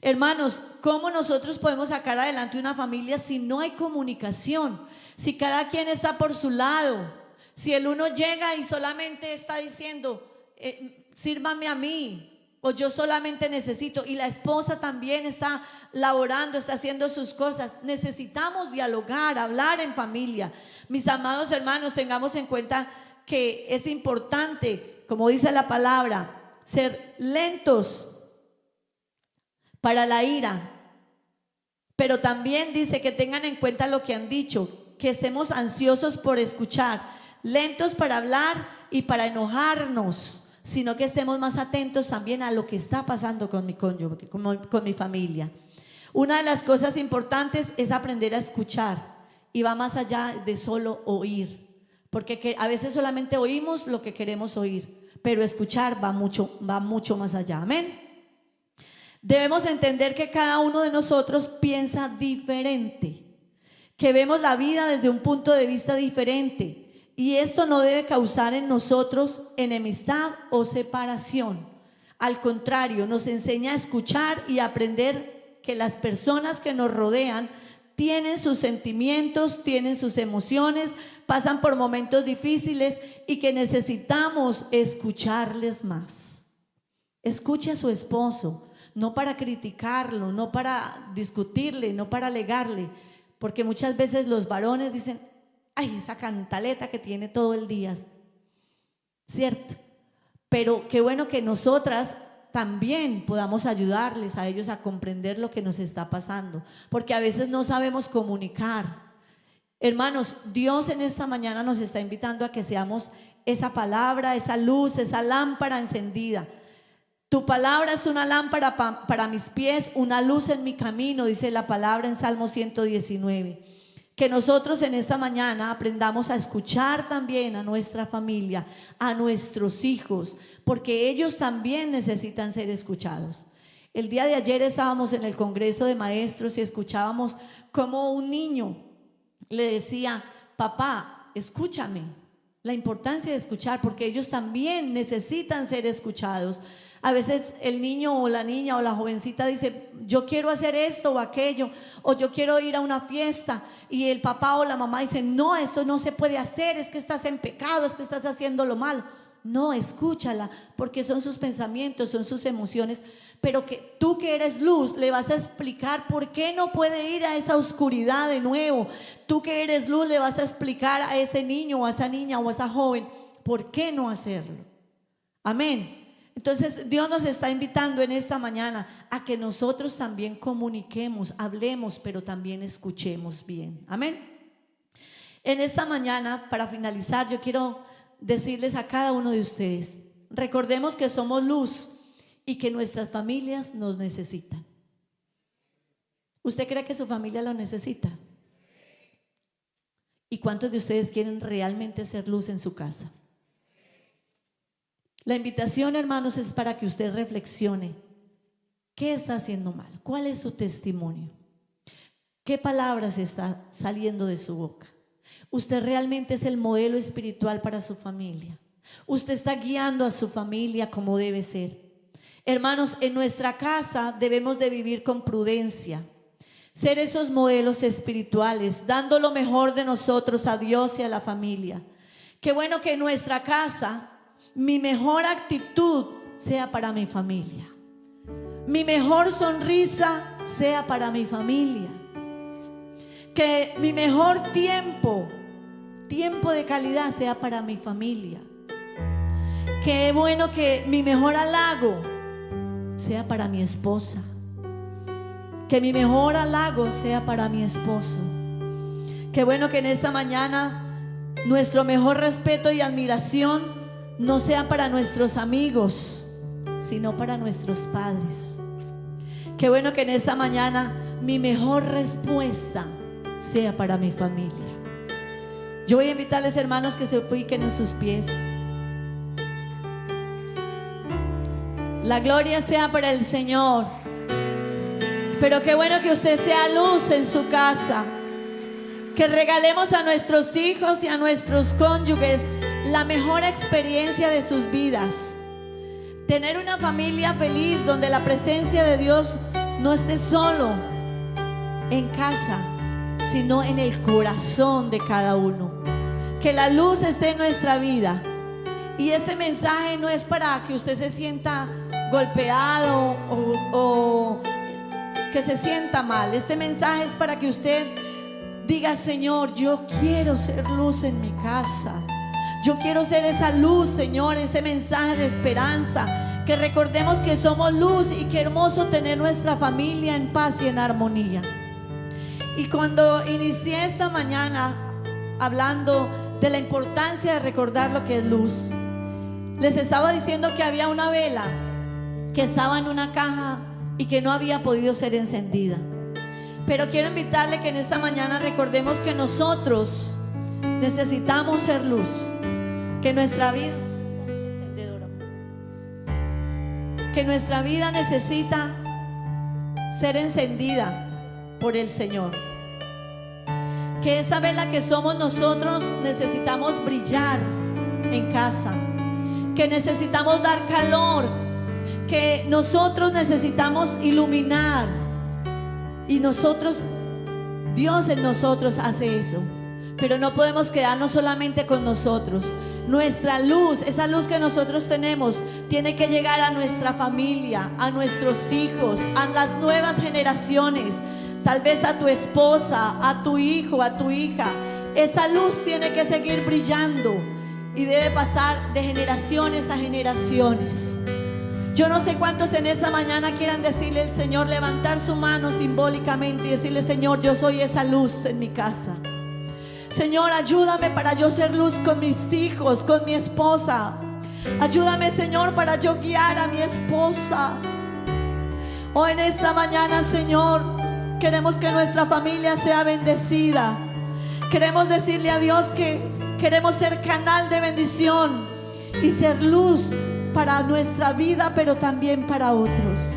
Hermanos, ¿cómo nosotros podemos sacar adelante una familia si no hay comunicación? Si cada quien está por su lado, si el uno llega y solamente está diciendo sírvame a mí, o yo solamente necesito, y la esposa también está laborando, está haciendo sus cosas. Necesitamos dialogar, hablar en familia. Mis amados hermanos, tengamos en cuenta que es importante, como dice la palabra, ser lentos para la ira, pero también dice que tengan en cuenta lo que han dicho, que estemos ansiosos por escuchar, lentos para hablar y para enojarnos, sino que estemos más atentos también a lo que está pasando con mi cónyuge, con mi familia. Una de las cosas importantes es aprender a escuchar, y va más allá de solo oír, porque a veces solamente oímos lo que queremos oír, pero escuchar va mucho más allá. Amén. Debemos entender que cada uno de nosotros piensa diferente, que vemos la vida desde un punto de vista diferente. Y esto no debe causar en nosotros enemistad o separación. Al contrario, nos enseña a escuchar y aprender que las personas que nos rodean tienen sus sentimientos, tienen sus emociones, pasan por momentos difíciles y que necesitamos escucharles más. Escuche a su esposo, no para criticarlo, no para discutirle, no para alegarle, porque muchas veces los varones dicen: ay, esa cantaleta que tiene todo el día, ¿cierto? Pero qué bueno que nosotras también podamos ayudarles a ellos a comprender lo que nos está pasando, porque a veces no sabemos comunicar Hermanos, Dios en esta mañana nos está invitando a que seamos esa palabra, esa luz, esa lámpara encendida. Tu palabra es una lámpara para mis pies, una luz en mi camino, dice la palabra en Salmo 119. Que nosotros en esta mañana aprendamos a escuchar también a nuestra familia, a nuestros hijos, porque ellos también necesitan ser escuchados. El día de ayer estábamos en el Congreso de Maestros y escuchábamos cómo un niño le decía: papá, escúchame. La importancia de escuchar, porque ellos también necesitan ser escuchados. A veces el niño o la niña o la jovencita dice: yo quiero hacer esto o aquello, o yo quiero ir a una fiesta, y el papá o la mamá dice: no, esto no se puede hacer, es que estás en pecado, es que estás haciéndolo mal. No, escúchala, porque son sus pensamientos, son sus emociones, pero que tú, que eres luz, le vas a explicar por qué no puede ir a esa oscuridad de nuevo. Tú, que eres luz, le vas a explicar a ese niño o a esa niña o a esa joven por qué no hacerlo. Amén. Entonces Dios nos está invitando en esta mañana a que nosotros también comuniquemos, hablemos, pero también escuchemos bien. Amén. En esta mañana, para finalizar, yo quiero decirles a cada uno de ustedes: recordemos que somos luz y que nuestras familias nos necesitan. ¿Usted cree que su familia lo necesita? ¿Y cuántos de ustedes quieren realmente ser luz en su casa? La invitación, hermanos, es para que usted reflexione. ¿Qué está haciendo mal? ¿Cuál es su testimonio? ¿Qué palabras está saliendo de su boca? ¿Usted realmente es el modelo espiritual para su familia? ¿Usted está guiando a su familia como debe ser? Hermanos, en nuestra casa debemos de vivir con prudencia, ser esos modelos espirituales, dando lo mejor de nosotros a Dios y a la familia. Qué bueno que en nuestra casa mi mejor actitud sea para mi familia, mi mejor sonrisa sea para mi familia, que mi mejor tiempo de calidad sea para mi familia. Qué bueno que mi mejor halago sea para mi esposa, que mi mejor halago sea para mi esposo. Qué bueno que en esta mañana nuestro mejor respeto y admiración no sea para nuestros amigos, sino para nuestros padres. Qué bueno que en esta mañana mi mejor respuesta sea para mi familia. Yo voy a invitarles, hermanos, que se ubiquen en sus pies. La gloria sea para el Señor. Pero qué bueno que usted sea luz en su casa, que regalemos a nuestros hijos y a nuestros cónyuges la mejor experiencia de sus vidas. Tener una familia feliz donde la presencia de Dios no esté solo en casa, sino en el corazón de cada uno. Que la luz esté en nuestra vida. Y este mensaje no es para que usted se sienta golpeado o que se sienta mal. Este mensaje es para que usted diga: Señor, yo quiero ser luz en mi casa. Yo quiero ser esa luz, Señor, ese mensaje de esperanza. Que recordemos que somos luz y qué hermoso tener nuestra familia en paz y en armonía. Y cuando inicié esta mañana hablando de la importancia de recordar lo que es luz, les estaba diciendo que había una vela que estaba en una caja y que no había podido ser encendida. Pero quiero invitarle que en esta mañana recordemos que nosotros necesitamos ser luz, que nuestra vida necesita ser encendida por el Señor. Que esa vela que somos nosotros necesitamos brillar en casa, que necesitamos dar calor, que nosotros necesitamos iluminar, y nosotros, Dios en nosotros hace eso. Pero no podemos quedarnos solamente con nosotros. Nuestra luz, esa luz que nosotros tenemos, tiene que llegar a nuestra familia, a nuestros hijos, a las nuevas generaciones, tal vez a tu esposa, a tu hijo, a tu hija. Esa luz tiene que seguir brillando y debe pasar de generaciones a generaciones. Yo no sé cuántos en esta mañana quieran decirle al Señor, levantar su mano simbólicamente y decirle: Señor, yo soy esa luz en mi casa. Señor, ayúdame para yo ser luz con mis hijos, con mi esposa. Ayúdame, Señor, para yo guiar a mi esposa. Hoy en esta mañana, Señor, queremos que nuestra familia sea bendecida. Queremos decirle a Dios que queremos ser canal de bendición y ser luz para nuestra vida, pero también para otros.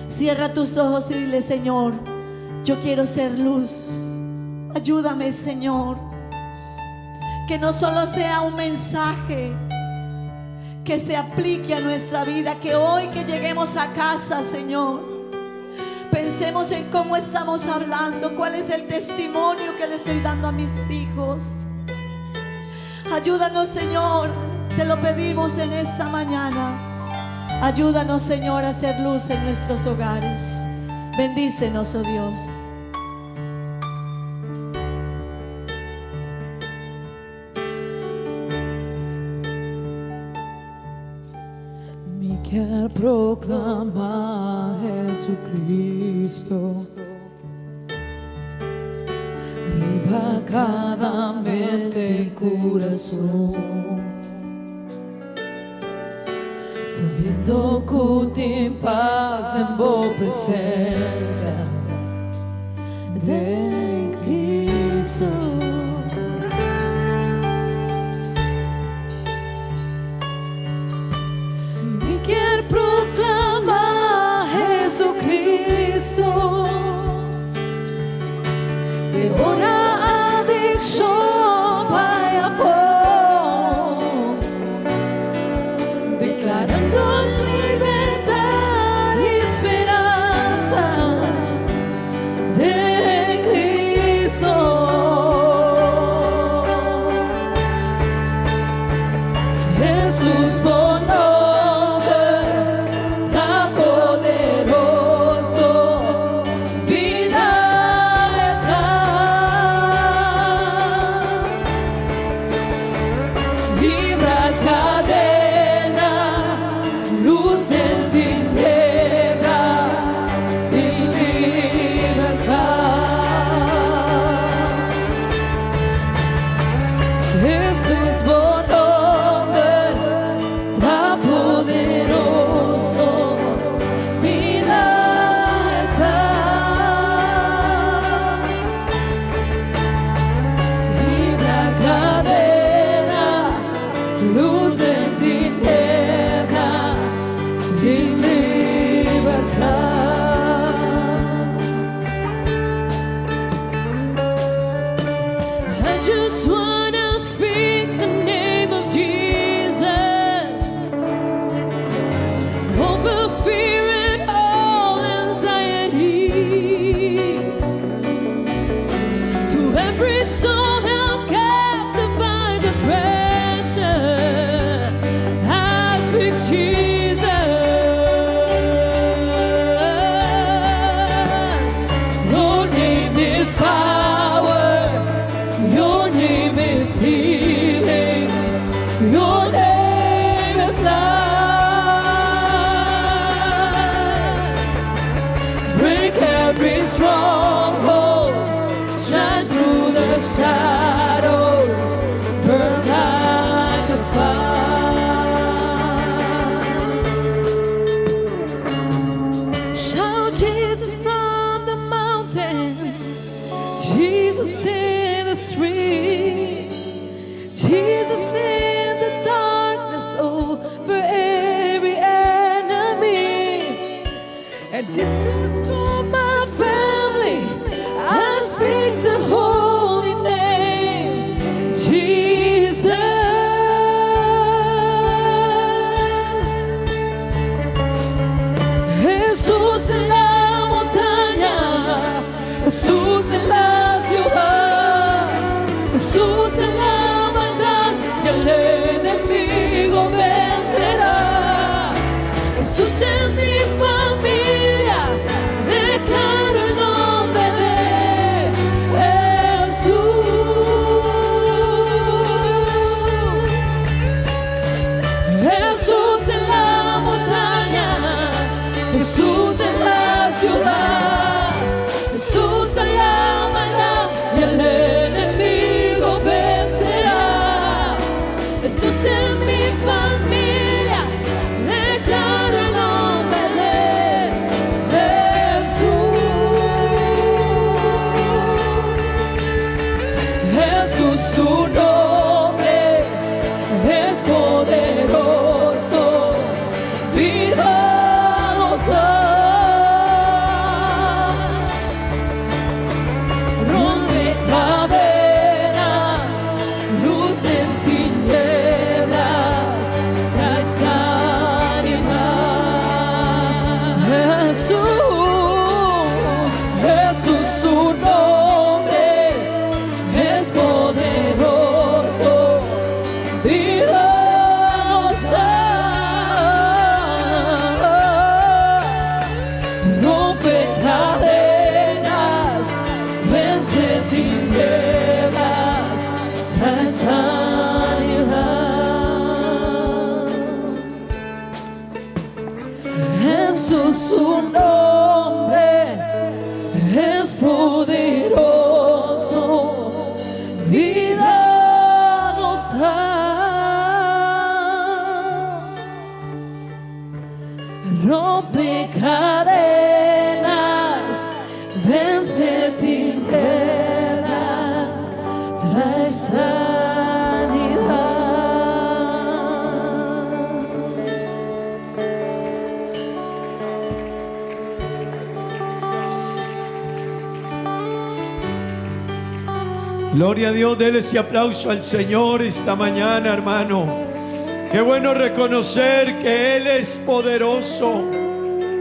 Cierra tus ojos y dile: Señor, yo quiero ser luz. Ayúdame, Señor, que no solo sea un mensaje que se aplique a nuestra vida, que hoy que lleguemos a casa, Señor, pensemos en cómo estamos hablando, cuál es el testimonio que le estoy dando a mis hijos. Ayúdanos, Señor, te lo pedimos en esta mañana. Ayúdanos, Señor, a hacer luz en nuestros hogares. Bendícenos, oh Dios. Quer proclamar Jesucristo, riba cada mente e coração, sabendo que tem paz em boa presença de Cristo. Proclamar Jesucristo, de ora adicción para fora, declarando libertad y esperanza de Cristo. Jesús bueno. Jesus in the streets, Jesus in the darkness over every enemy, and Jesus for my family. I speak the holy name, Jesus. Jesús en la montaña, Jesús en la ciudad, Jesús en la maldad, y el enemigo vencerá. Jesús en mi familia, declaro el nombre de Jesús. Jesús en la montaña, Jesús en la ciudad, Jesús en la maldad, su nombre es poderoso, vida nos da, rompe cadenas, vence tinieblas, trae sanidad. Gloria a Dios, déle ese aplauso al Señor esta mañana, hermano. Qué bueno reconocer que Él es poderoso.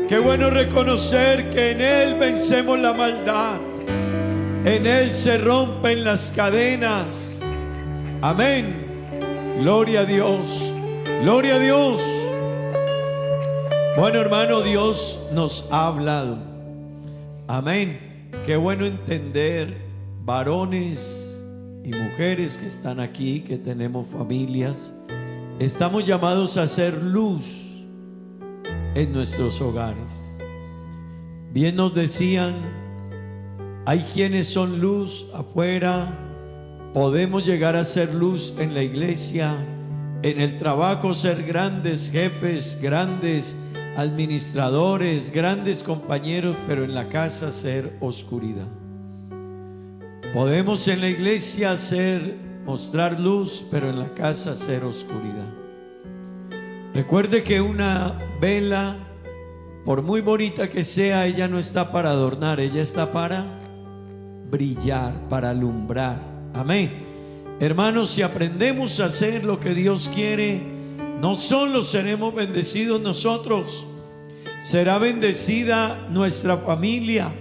Qué bueno reconocer que en Él vencemos la maldad. En Él se rompen las cadenas. Amén. Gloria a Dios. Gloria a Dios. Bueno, hermano, Dios nos ha hablado. Amén. Qué bueno entender, varones y mujeres que están aquí, que tenemos familias, estamos llamados a hacer luz en nuestros hogares. Bien nos decían, hay quienes son luz afuera, podemos llegar a ser luz en la iglesia, en el trabajo ser grandes jefes, grandes administradores, grandes compañeros, pero en la casa ser oscuridad. Podemos en la iglesia mostrar luz, pero en la casa ser oscuridad. Recuerde que una vela, por muy bonita que sea, ella no está para adornar, ella está para brillar, para alumbrar. Amén. Hermanos, si aprendemos a hacer lo que Dios quiere, no solo seremos bendecidos nosotros, será bendecida nuestra familia,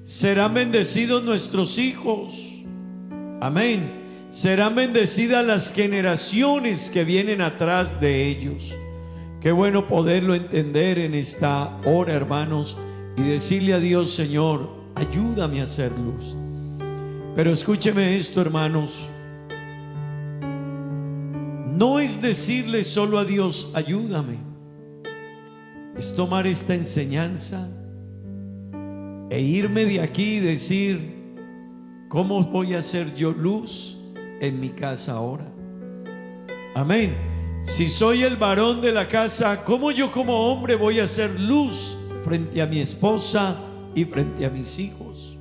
serán bendecidos nuestros hijos. Amén. Serán bendecidas las generaciones que vienen atrás de ellos. Qué bueno poderlo entender en esta hora, hermanos, y decirle a Dios: Señor, ayúdame a hacer luz. Pero escúcheme esto, hermanos, no es decirle solo a Dios: ayúdame. Es tomar esta enseñanza e irme de aquí y decir: ¿cómo voy a hacer yo luz en mi casa ahora? Amén. Si soy el varón de la casa, ¿cómo yo como hombre voy a hacer luz frente a mi esposa y frente a mis hijos?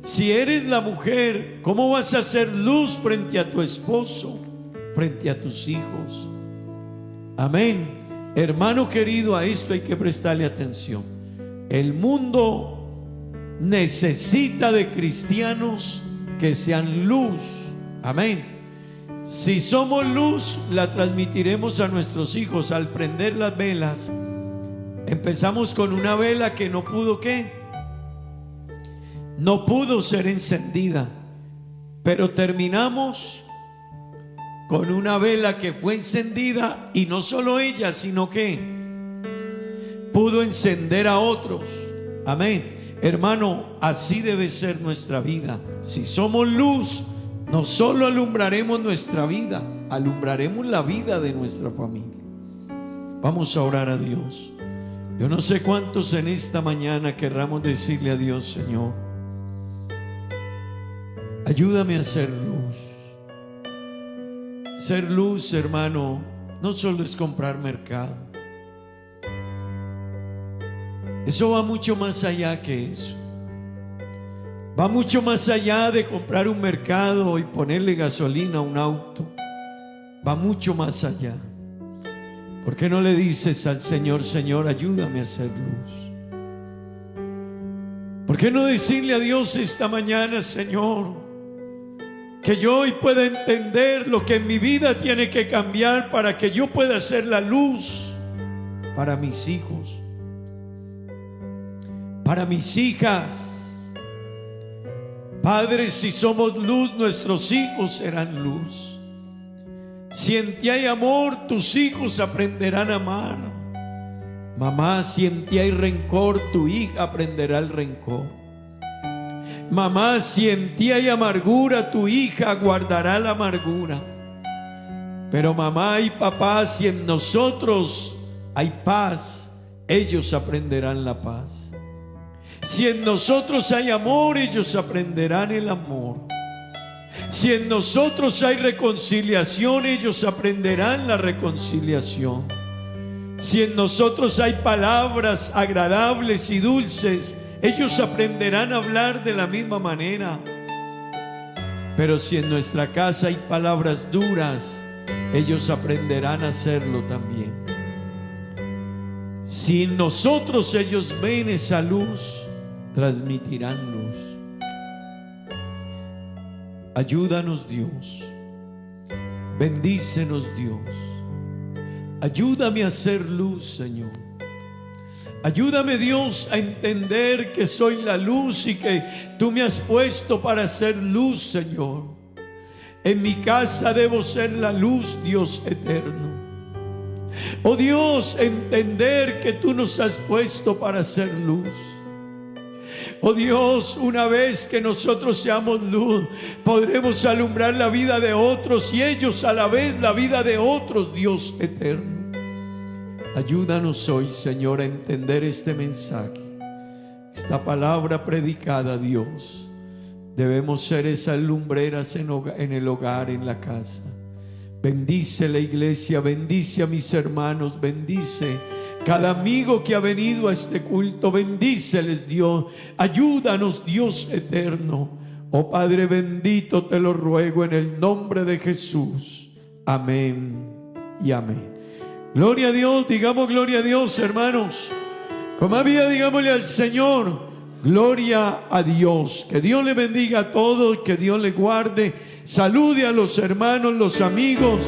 Si eres la mujer, ¿cómo vas a hacer luz frente a tu esposo, frente a tus hijos? Amén. Hermano querido, a esto hay que prestarle atención. El mundo necesita de cristianos que sean luz. Amén. Si somos luz, la transmitiremos a nuestros hijos. Al prender las velas, empezamos con una vela que no pudo, ¿qué? No pudo ser encendida, pero terminamos con una vela que fue encendida, y no solo ella, sino que pudo encender a otros. Amén. Hermano, así debe ser nuestra vida. Si somos luz, no solo alumbraremos nuestra vida, alumbraremos la vida de nuestra familia. Vamos a orar a Dios. Yo no sé cuántos en esta mañana querramos decirle a Dios: Señor, ayúdame a ser luz. Ser luz, hermano, no solo es comprar mercado. Eso va mucho más allá que eso. Va mucho más allá de comprar un mercado y ponerle gasolina a un auto. Va mucho más allá. ¿Por qué no le dices al Señor: Señor, ayúdame a hacer luz? ¿Por qué no decirle a Dios esta mañana: Señor, que yo hoy pueda entender lo que en mi vida tiene que cambiar para que yo pueda ser la luz para mis hijos, para mis hijas? Padre, si somos luz, nuestros hijos serán luz. Si en ti hay amor, tus hijos aprenderán a amar. Mamá, si en ti hay rencor, tu hija aprenderá el rencor. Mamá, si en ti hay amargura, tu hija guardará la amargura. Pero mamá y papá, si en nosotros hay paz, ellos aprenderán la paz. Si en nosotros hay amor, ellos aprenderán el amor. Si en nosotros hay reconciliación, ellos aprenderán la reconciliación. Si en nosotros hay palabras agradables y dulces, ellos aprenderán a hablar de la misma manera. Pero si en nuestra casa hay palabras duras, ellos aprenderán a hacerlo también. Si en nosotros ellos ven esa luz, transmitirán luz. Ayúdanos, Dios. Bendícenos, Dios. Ayúdame a hacer luz, Señor. Ayúdame, Dios, a entender que soy la luz y que tú me has puesto para hacer luz, Señor. En mi casa debo ser la luz, Dios eterno. Oh Dios, entender que tú nos has puesto para hacer luz. Oh Dios, una vez que nosotros seamos luz, podremos alumbrar la vida de otros y ellos a la vez la vida de otros, Dios eterno. Ayúdanos hoy, Señor, a entender este mensaje, esta palabra predicada, Dios. Debemos ser esas lumbreras en el hogar, en la casa. Bendice la iglesia, bendice a mis hermanos, bendice cada amigo que ha venido a este culto, bendíceles, Dios. Ayúdanos, Dios eterno. Oh Padre bendito, te lo ruego en el nombre de Jesús. Amén y amén. Gloria a Dios, digamos gloria a Dios, hermanos. Como había, digámosle al Señor, gloria a Dios. Que Dios le bendiga a todos, que Dios le guarde. Salude a los hermanos, los amigos.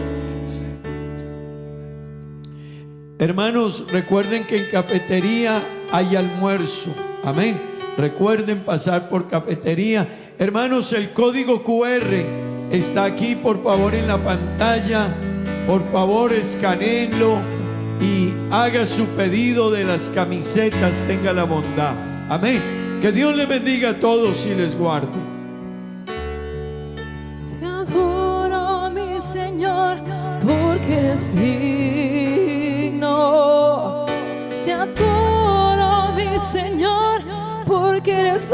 Hermanos, recuerden que en cafetería hay almuerzo. Amén. Recuerden pasar por cafetería. Hermanos, el código QR está aquí, por favor, en la pantalla. Por favor, escaneenlo y haga su pedido de las camisetas. Tenga la bondad. Amén. Que Dios les bendiga a todos y les guarde. Te adoro, mi Señor, porque eres digno. Te adoro, mi Señor, porque eres